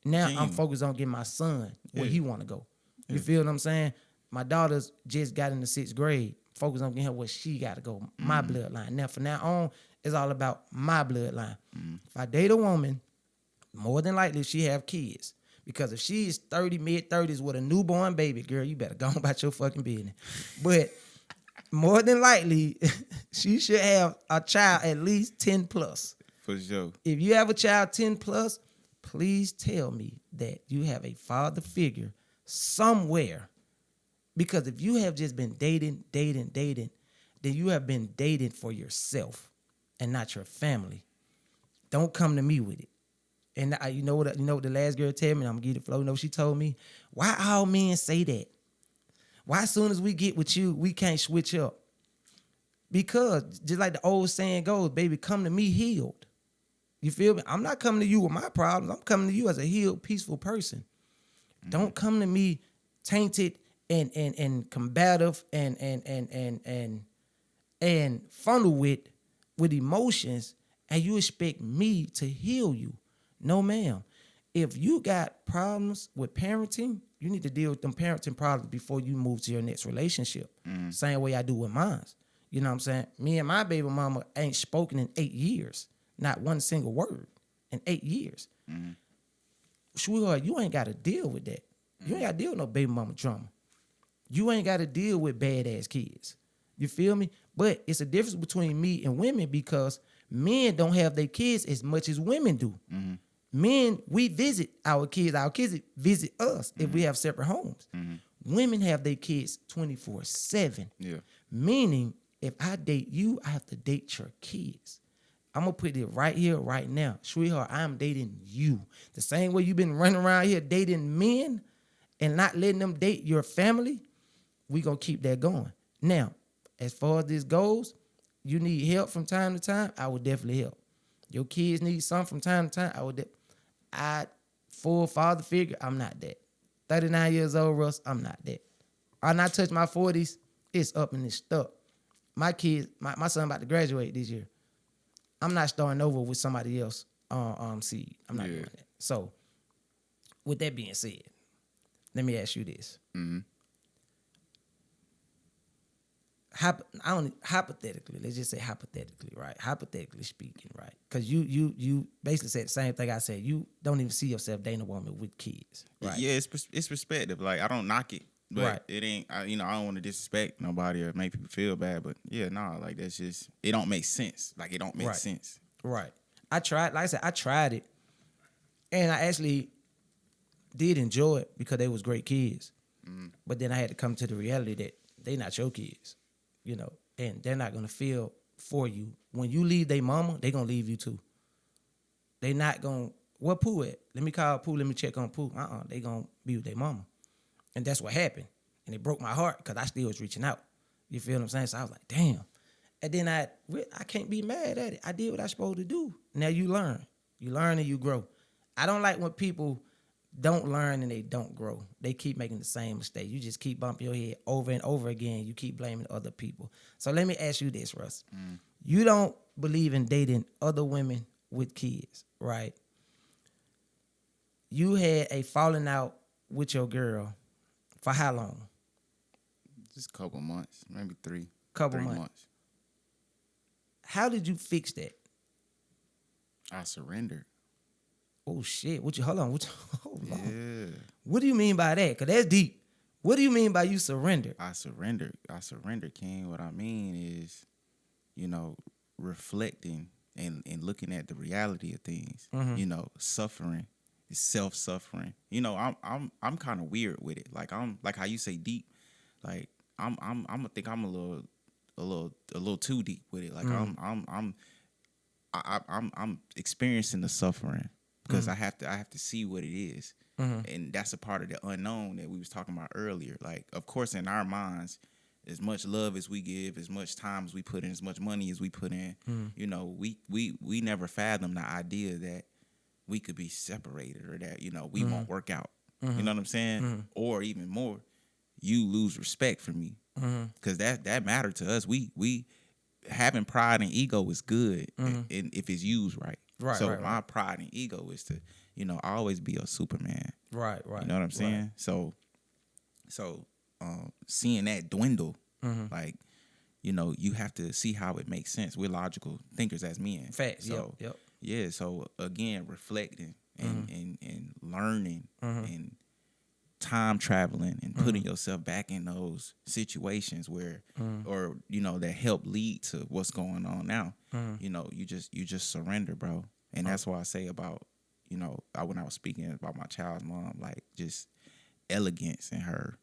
Now I'm focused on getting my son where he want to go. You feel what I'm saying? My daughter's just got in the 6th grade. Focus on getting her where she got to go. My bloodline. Now, from now on, it's all about my bloodline. If I date a woman, more than likely she have kids. Because if she's 30, mid-30s with a newborn baby, girl, you better go on about your fucking business. But more than likely, she should have a child at least 10 plus. For sure. If you have a child 10 plus, please tell me that you have a father figure somewhere. Because if you have just been dating, then you have been dating for yourself and not your family. Don't come to me with it. And you know what the last girl told me, and I'm gonna get it flow. You know what she told me? Why all men say that? Why as soon as we get with you, we can't switch up? Because just like the old saying goes, baby, come to me healed. You feel me? I'm not coming to you with my problems. I'm coming to you as a healed, peaceful person. Don't come to me tainted and combative and funneled with emotions, and you expect me to heal you. No, ma'am. If you got problems with parenting, you need to deal with them parenting problems before you move to your next relationship. Same way I do with mine. You know what I'm saying? Me and my baby mama ain't spoken in 8 years. Not one single word. in 8 years. Sweetheart, you ain't got to deal with that. You ain't got to deal with no baby mama drama. You ain't got to deal with badass kids. You feel me? But it's a difference between me and women because men don't have their kids as much as women do. Men, we visit our kids. Our kids visit us if we have separate homes. Women have their kids 24/7. Yeah. Meaning, if I date you, I have to date your kids. I'm going to put it right here, right now. Sweetheart, I'm dating you. The same way you've been running around here dating men and not letting them date your family, we going to keep that going. Now, as far as this goes, you need help from time to time, I would definitely help. Your kids need something from time to time, I would full father figure, I'm not that. 39 years old, Russ, I'm not that. I not touch my 40s, it's up and it's stuck. My kids, my son about to graduate this year. I'm not starting over with somebody else seed. I'm not doing that. So, with that being said, let me ask you this. Hypothetically, let's just say hypothetically, right? Hypothetically speaking, right? Because you basically said the same thing I said. You don't even see yourself dating a woman with kids, right? Yeah, it's perspective. Like, I don't knock it, but it ain't. I don't want to disrespect nobody or make people feel bad. But yeah, like that's just it don't make sense. Like it don't make sense. Right. I tried. Like I said, I tried it, and I actually did enjoy it because they was great kids. But then I had to come to the reality that they not your kids. And they're not gonna feel for you. When you leave their mama, they gonna leave you too. They not gonna, where Pooh at? Let me call Pooh, let me check on Pooh. They gonna be with their mama. And that's what happened. And it broke my heart because I still was reaching out. You feel what I'm saying? So I was like, damn. And then I can't be mad at it. I did what I was supposed to do. Now you learn. You learn and you grow. I don't like when people don't learn and they don't grow. They keep making the same mistake. You just keep bumping your head over and over again. You keep blaming other people. So let me ask you this, Russ. You don't believe in dating other women with kids, right? You had a falling out with your girl for how long? Just a couple months, maybe three. Couple 3 months. months. How did you fix that? I surrendered. Oh shit! Hold on. Yeah. What do you mean by that? Cause that's deep. What do you mean by you surrendered? I surrendered, King. What I mean is, reflecting and looking at the reality of things. Suffering, self-suffering. I'm kind of weird with it. Like I'm like how you say deep. Like I'm gonna think I'm a little too deep with it. Like I'm experiencing the suffering. Because I have to see what it is. And that's a part of the unknown that we was talking about earlier. Like, of course, in our minds, as much love as we give, as much time as we put in, as much money as we put in, we never fathom the idea that we could be separated or that, we won't work out. You know what I'm saying? Or even more, you lose respect for me. Because that mattered to us. We having pride and ego is good if it's used right. So my pride and ego is to, always be a Superman. Right. You know what I'm saying? So seeing that dwindle, like, you have to see how it makes sense. We're logical thinkers as men. Facts. So yep. Yeah. So again, reflecting and learning and time traveling and putting yourself back in those situations where, or that help lead to what's going on now. You just surrender, bro. And that's why I say about, when I was speaking about my child's mom, like just elegance in her,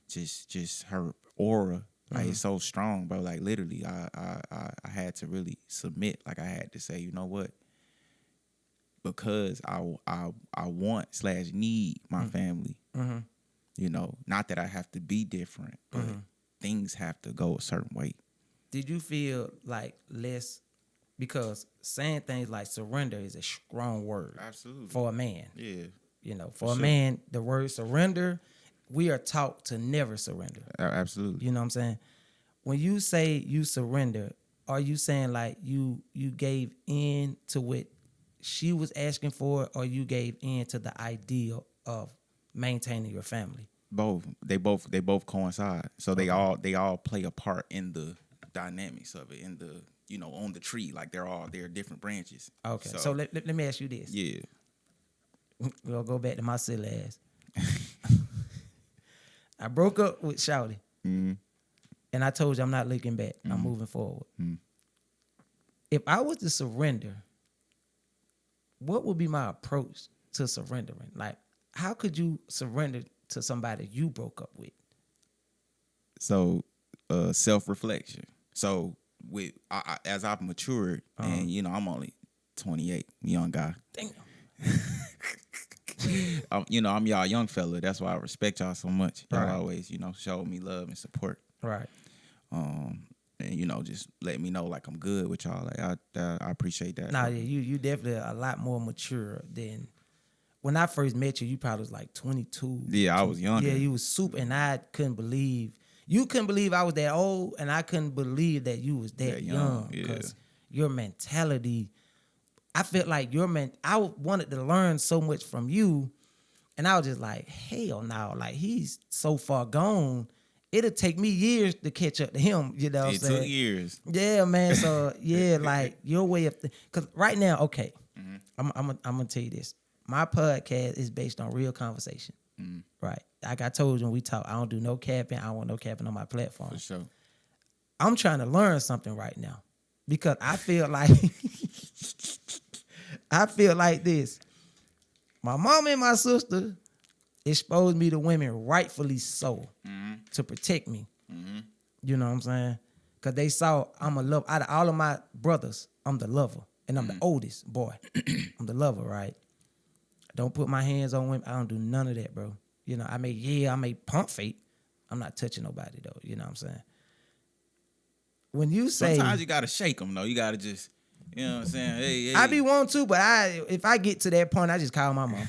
just her aura, like it's so strong, bro. Like literally, I had to really submit. Like I had to say, you know what? Because I want/need my family. Not that I have to be different, but things have to go a certain way. Did you feel like less? Because saying things like surrender is a strong word. Absolutely. For a man. Yeah. For a man, the word surrender, we are taught to never surrender. Absolutely. You know what I'm saying? When you say you surrender, are you saying like you gave in to what she was asking for, or you gave in to the ideal of maintaining your family? Both. They both coincide. So they all play a part in the dynamics of it, in the on the tree. Like they're different branches. Okay. So let me ask you this. Yeah. We'll go back to my silly ass. I broke up with Shawty. Mm-hmm. And I told you I'm not looking back. I'm moving forward. Mm-hmm. If I was to surrender, what would be my approach to surrendering? Like, how could you surrender to somebody you broke up with? So, self-reflection. So, as I've matured, and I'm only 28, young guy. Damn. I'm y'all young fella. That's why I respect y'all so much. Y'all Right. always, show me love and support. Right. And just let me know like I'm good with y'all. Like I appreciate that. Nah, yeah, you definitely a lot more mature than when I first met you. You probably was like 22. Yeah, I was younger. Yeah, you was super, and I couldn't believe you couldn't believe I was that old, and I couldn't believe that you was that young because your mentality. I felt like I wanted to learn so much from you, and I was just like, hell no, like he's so far gone. It'll take me years to catch up to him. You know what I'm saying? It took years. Yeah, man. So yeah, like your way of because right now, okay, I'm gonna tell you this. My podcast is based on real conversation. Right. Like I told you when we talk, I don't do no capping. I don't want no capping on my platform. For sure. I'm trying to learn something right now because I feel like this. My mom and my sister exposed me to women rightfully so to protect me. You know what I'm saying? Because they saw I'm a lover. Out of all of my brothers, I'm the lover. And I'm the oldest boy. I'm the lover, right? I don't put my hands on women. I don't do none of that, bro. I may pump fake. I'm not touching nobody, though. You know what I'm saying? When you say... Sometimes you got to shake them, though. You got to just, you know what I'm saying? Hey. I be want to, but if I get to that point, I just call my mom.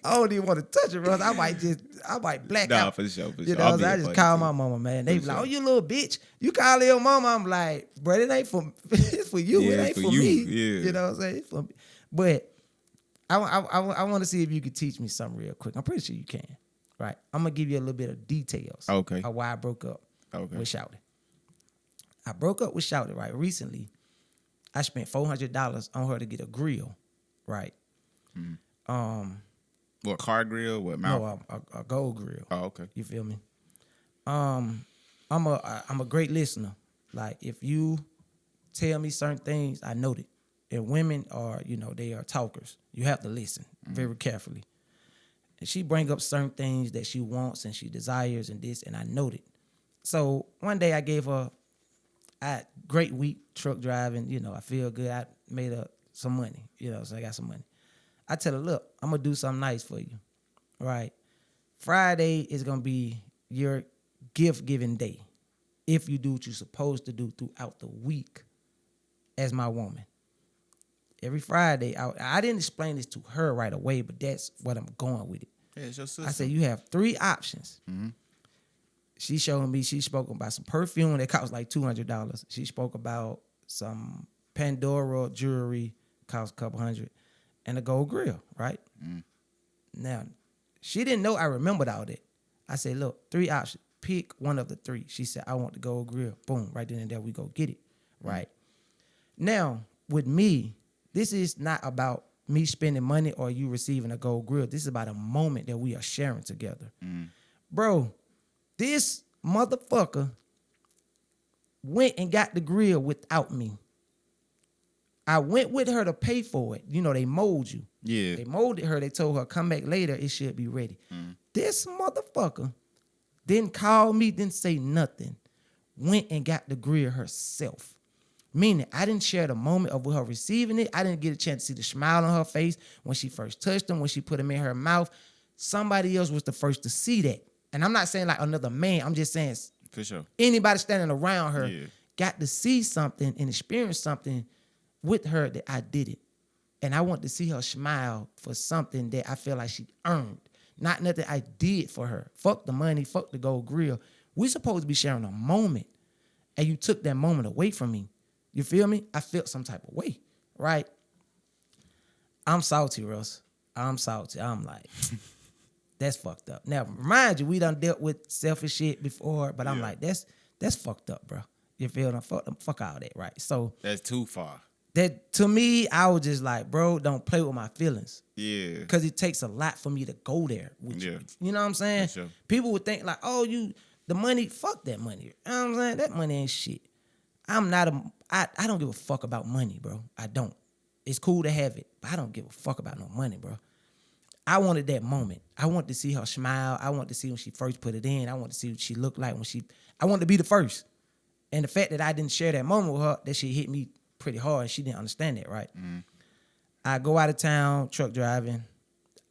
I don't even want to touch her, bro. I might black out. Nah, for sure. I just call my mama, man. They be like, oh, you little bitch. You call your mama. I'm like, bro, it ain't for it's for you. Yeah, it ain't for me. Yeah. You know what I'm saying? It's for me. But I want to see if you could teach me something real quick. I'm pretty sure you can. Right? I'm going to give you a little bit of details. Okay. Of why I broke up with Shawty. I broke up with Shawty, right? Recently, I spent $400 on her to get a grill. Right? What, car grill? What, mouth? No, a gold grill. Oh, okay. You feel me? I'm a great listener. Like, if you tell me certain things, I know it. And women are, they are talkers. You have to listen very carefully. And she bring up certain things that she wants and she desires and this, and I know it. So one day I gave her a great week truck driving. I feel good. I made up some money, so I got some money. I tell her, look, I'm going to do something nice for you, right? Friday is going to be your gift-giving day if you do what you're supposed to do throughout the week as my woman. Every Friday, I didn't explain this to her right away, but that's what I'm going with it. Yeah, it's your sister. I said, you have 3 options. She showed me, she spoke about some perfume that cost like $200. She spoke about some Pandora jewelry, cost a couple $100. And a gold grill, right? Now, she didn't know I remembered all that. I said, look, 3 options. Pick one of the 3. She said, I want the gold grill. Boom, right then and there, we go get it, right? Now, with me, this is not about me spending money or you receiving a gold grill. This is about a moment that we are sharing together. Bro, this motherfucker went and got the grill without me. I went with her to pay for it. They mold you. Yeah. They molded her. They told her, come back later. It should be ready. This motherfucker didn't call me, didn't say nothing. Went and got the grill herself. Meaning, I didn't share the moment of her receiving it. I didn't get a chance to see the smile on her face when she first touched him, when she put him in her mouth. Somebody else was the first to see that. And I'm not saying like another man. I'm just saying for sure. Anybody standing around her got to see something and experience something with her that I did it. And I want to see her smile for something that I feel like she earned. Not nothing I did for her. Fuck the money, fuck the gold grill. We supposed to be sharing a moment. And you took that moment away from me. You feel me? I felt some type of way, right? I'm salty, Russ. I'm salty. I'm like, that's fucked up. Now, remind you, we done dealt with selfish shit before, but I'm like, that's fucked up, bro. You feel me? Fuck all that, right? So That's too far. that to me, I was just like, bro, don't play with my feelings. Yeah. Because it takes a lot for me to go there with you. Yeah. You know what I'm saying? For sure. People would think like, oh, the money, fuck that money. You know what I'm saying? That money ain't shit. I don't give a fuck about money, bro. I don't. It's cool to have it, but I don't give a fuck about no money, bro. I wanted that moment. I wanted to see her smile. I wanted to see when she first put it in. I wanted to see what she looked like I wanted to be the first. And the fact that I didn't share that moment with her, that shit hit me pretty hard. She didn't understand that, right? Mm. I go out of town, truck driving.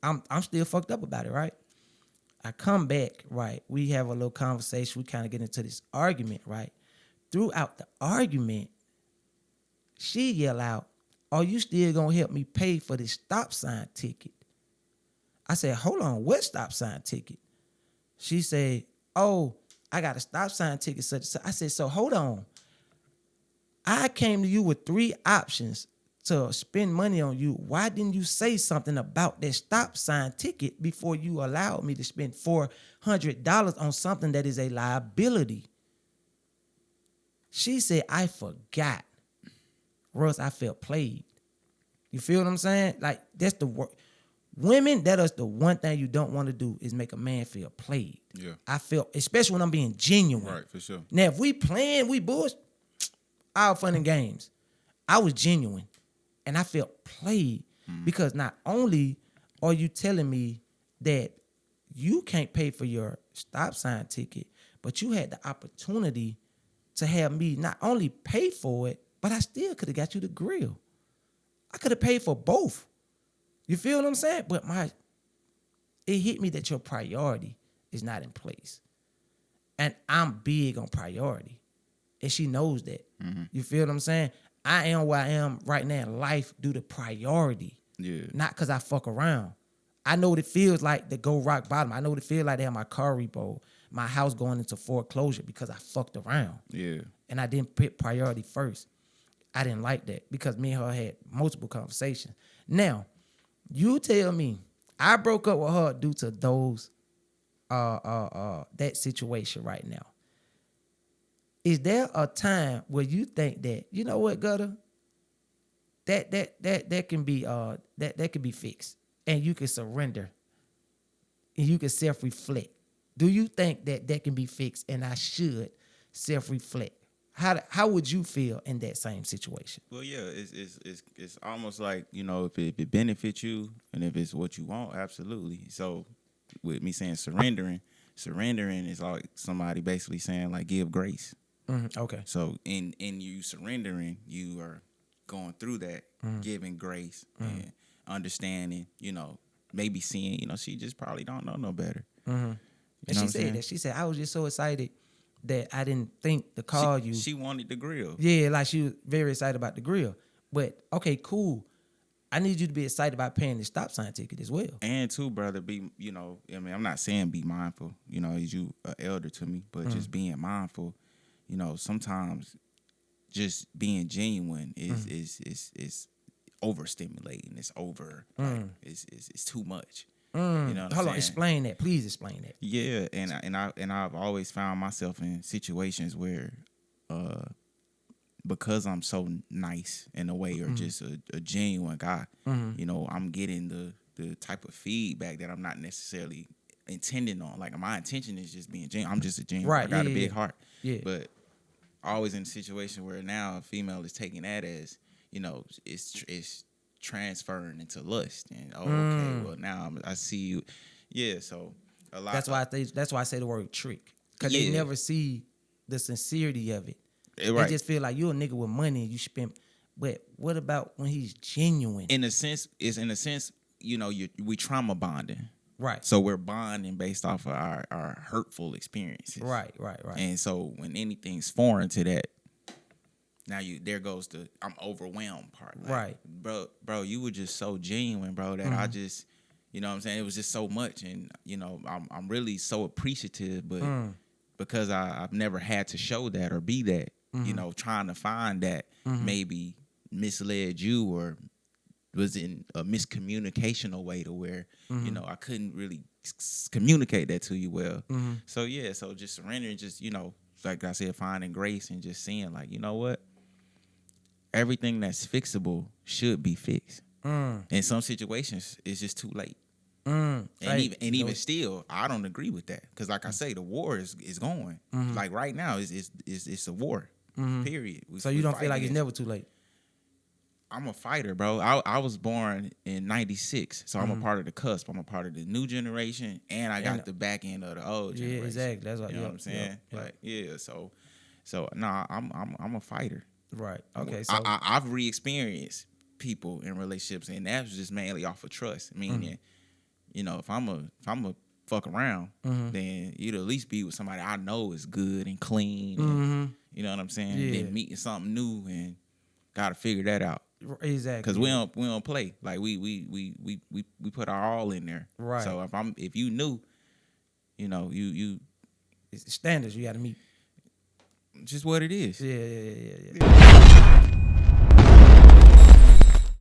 I'm still fucked up about it, right? I come back, right? We have a little conversation. We kind of get into this argument, right? Throughout the argument, she yell out, "Are you still gonna help me pay for this stop sign ticket?" I said, "Hold on, what stop sign ticket?" She said, "Oh, I got a stop sign ticket." I said, "So hold on. I came to you with 3 options to spend money on you. Why didn't you say something about that stop sign ticket before you allowed me to spend $400 on something that is a liability?" She said, "I forgot. Russ, I felt played." You feel what I'm saying? Like, that's the word. Women, that is the one thing you don't want to do is make a man feel played. Yeah. I felt, especially when I'm being genuine. Right, for sure. Now, if we playing, we bullshit, all fun and games. I was genuine, and I felt played because not only are you telling me that you can't pay for your stop sign ticket, but you had the opportunity to have me not only pay for it, but I still could have got you the grill. I could have paid for both. You feel what I'm saying? But it hit me that your priority is not in place. And I'm big on priority. And she knows that. Mm-hmm. You feel what I'm saying? I am where I am right now in life due to priority. Yeah. Not because I fuck around. I know what it feels like to go rock bottom. I know what it feels like to have my car repo, my house going into foreclosure because I fucked around. Yeah. And I didn't put priority first. I didn't like that because me and her had multiple conversations. Now, you tell me, I broke up with her due to those that situation right now. Is there a time where you think that, you know what, Guttah? That can be that can be fixed and you can surrender and you can self-reflect. Do you think that can be fixed and I should self-reflect? How would you feel in that same situation? Well, yeah, it's almost like, you know, if it benefits you and if it's what you want, absolutely. So with me saying surrendering is like somebody basically saying like give grace. Mm-hmm. Okay. So in you surrendering, you are going through that, giving grace and understanding, you know, maybe seeing, you know, she just probably don't know no better. Mm-hmm. And she said that. She said, I was just so excited that I didn't think to call you. She wanted the grill. Yeah, like she was very excited about the grill. But, okay, cool. I need you to be excited about paying the stop sign ticket as well. And too, brother, be, you know, I mean, I'm not saying be mindful, you know, as you an elder to me, but just being mindful, you know, sometimes just being genuine is overstimulating. It's over, like, it's too much. You know what I'm Hold on, saying? explain that. Please explain that. Yeah, and I've always found myself in situations where, because I'm so nice in a way, or just a genuine guy, you know, I'm getting the type of feedback that I'm not necessarily intending on. Like my intention is just being genuine. I'm just a genuine. Right, I got a yeah, big yeah. heart. Yeah. But always in a situation where now a female is taking that as, you know, it's transferring into lust, and okay, well now I see you. Yeah, so a lot. That's why I say the word trick, because they never see the sincerity of it. Right. They just feel like you're a nigga with money and you spend. But what about when he's genuine? In a sense, you know, we trauma bonding. Right. So we're bonding based off of our hurtful experiences. Right. And so when anything's foreign to that, now there goes the I'm overwhelmed part. Like, right. Bro, you were just so genuine, bro, that I just, you know what I'm saying? It was just so much. And, you know, I'm really so appreciative, but because I've never had to show that or be that, you know, trying to find that maybe misled you or was in a miscommunicational way to where, you know, I couldn't really communicate that to you well. So, yeah, so just surrendering, just, you know, like I said, finding grace and just seeing like, you know what? Everything that's fixable should be fixed. In some situations, it's just too late. And even still, I don't agree with that because, like I say, the war is going. Like right now, it's a war. Period. So you don't feel like it's never too late? I'm a fighter, bro. I was born in '96, so I'm a part of the cusp. I'm a part of the new generation, and I got the back end of the old generation. Yeah, exactly. That's what, you know what I'm saying. Like, yeah. So nah, I'm a fighter. Right. Okay. So I've re-experienced people in relationships, and that was just mainly off of trust. Meaning, you know, if I'm a fuck around, then you'd at least be with somebody I know is good and clean. And, you know what I'm saying? Yeah. Then meeting something new and gotta figure that out. Exactly. Because we don't play. Like we put our all in there. Right. So if you knew, you know, you it's standards you got to meet. just what it is. Yeah.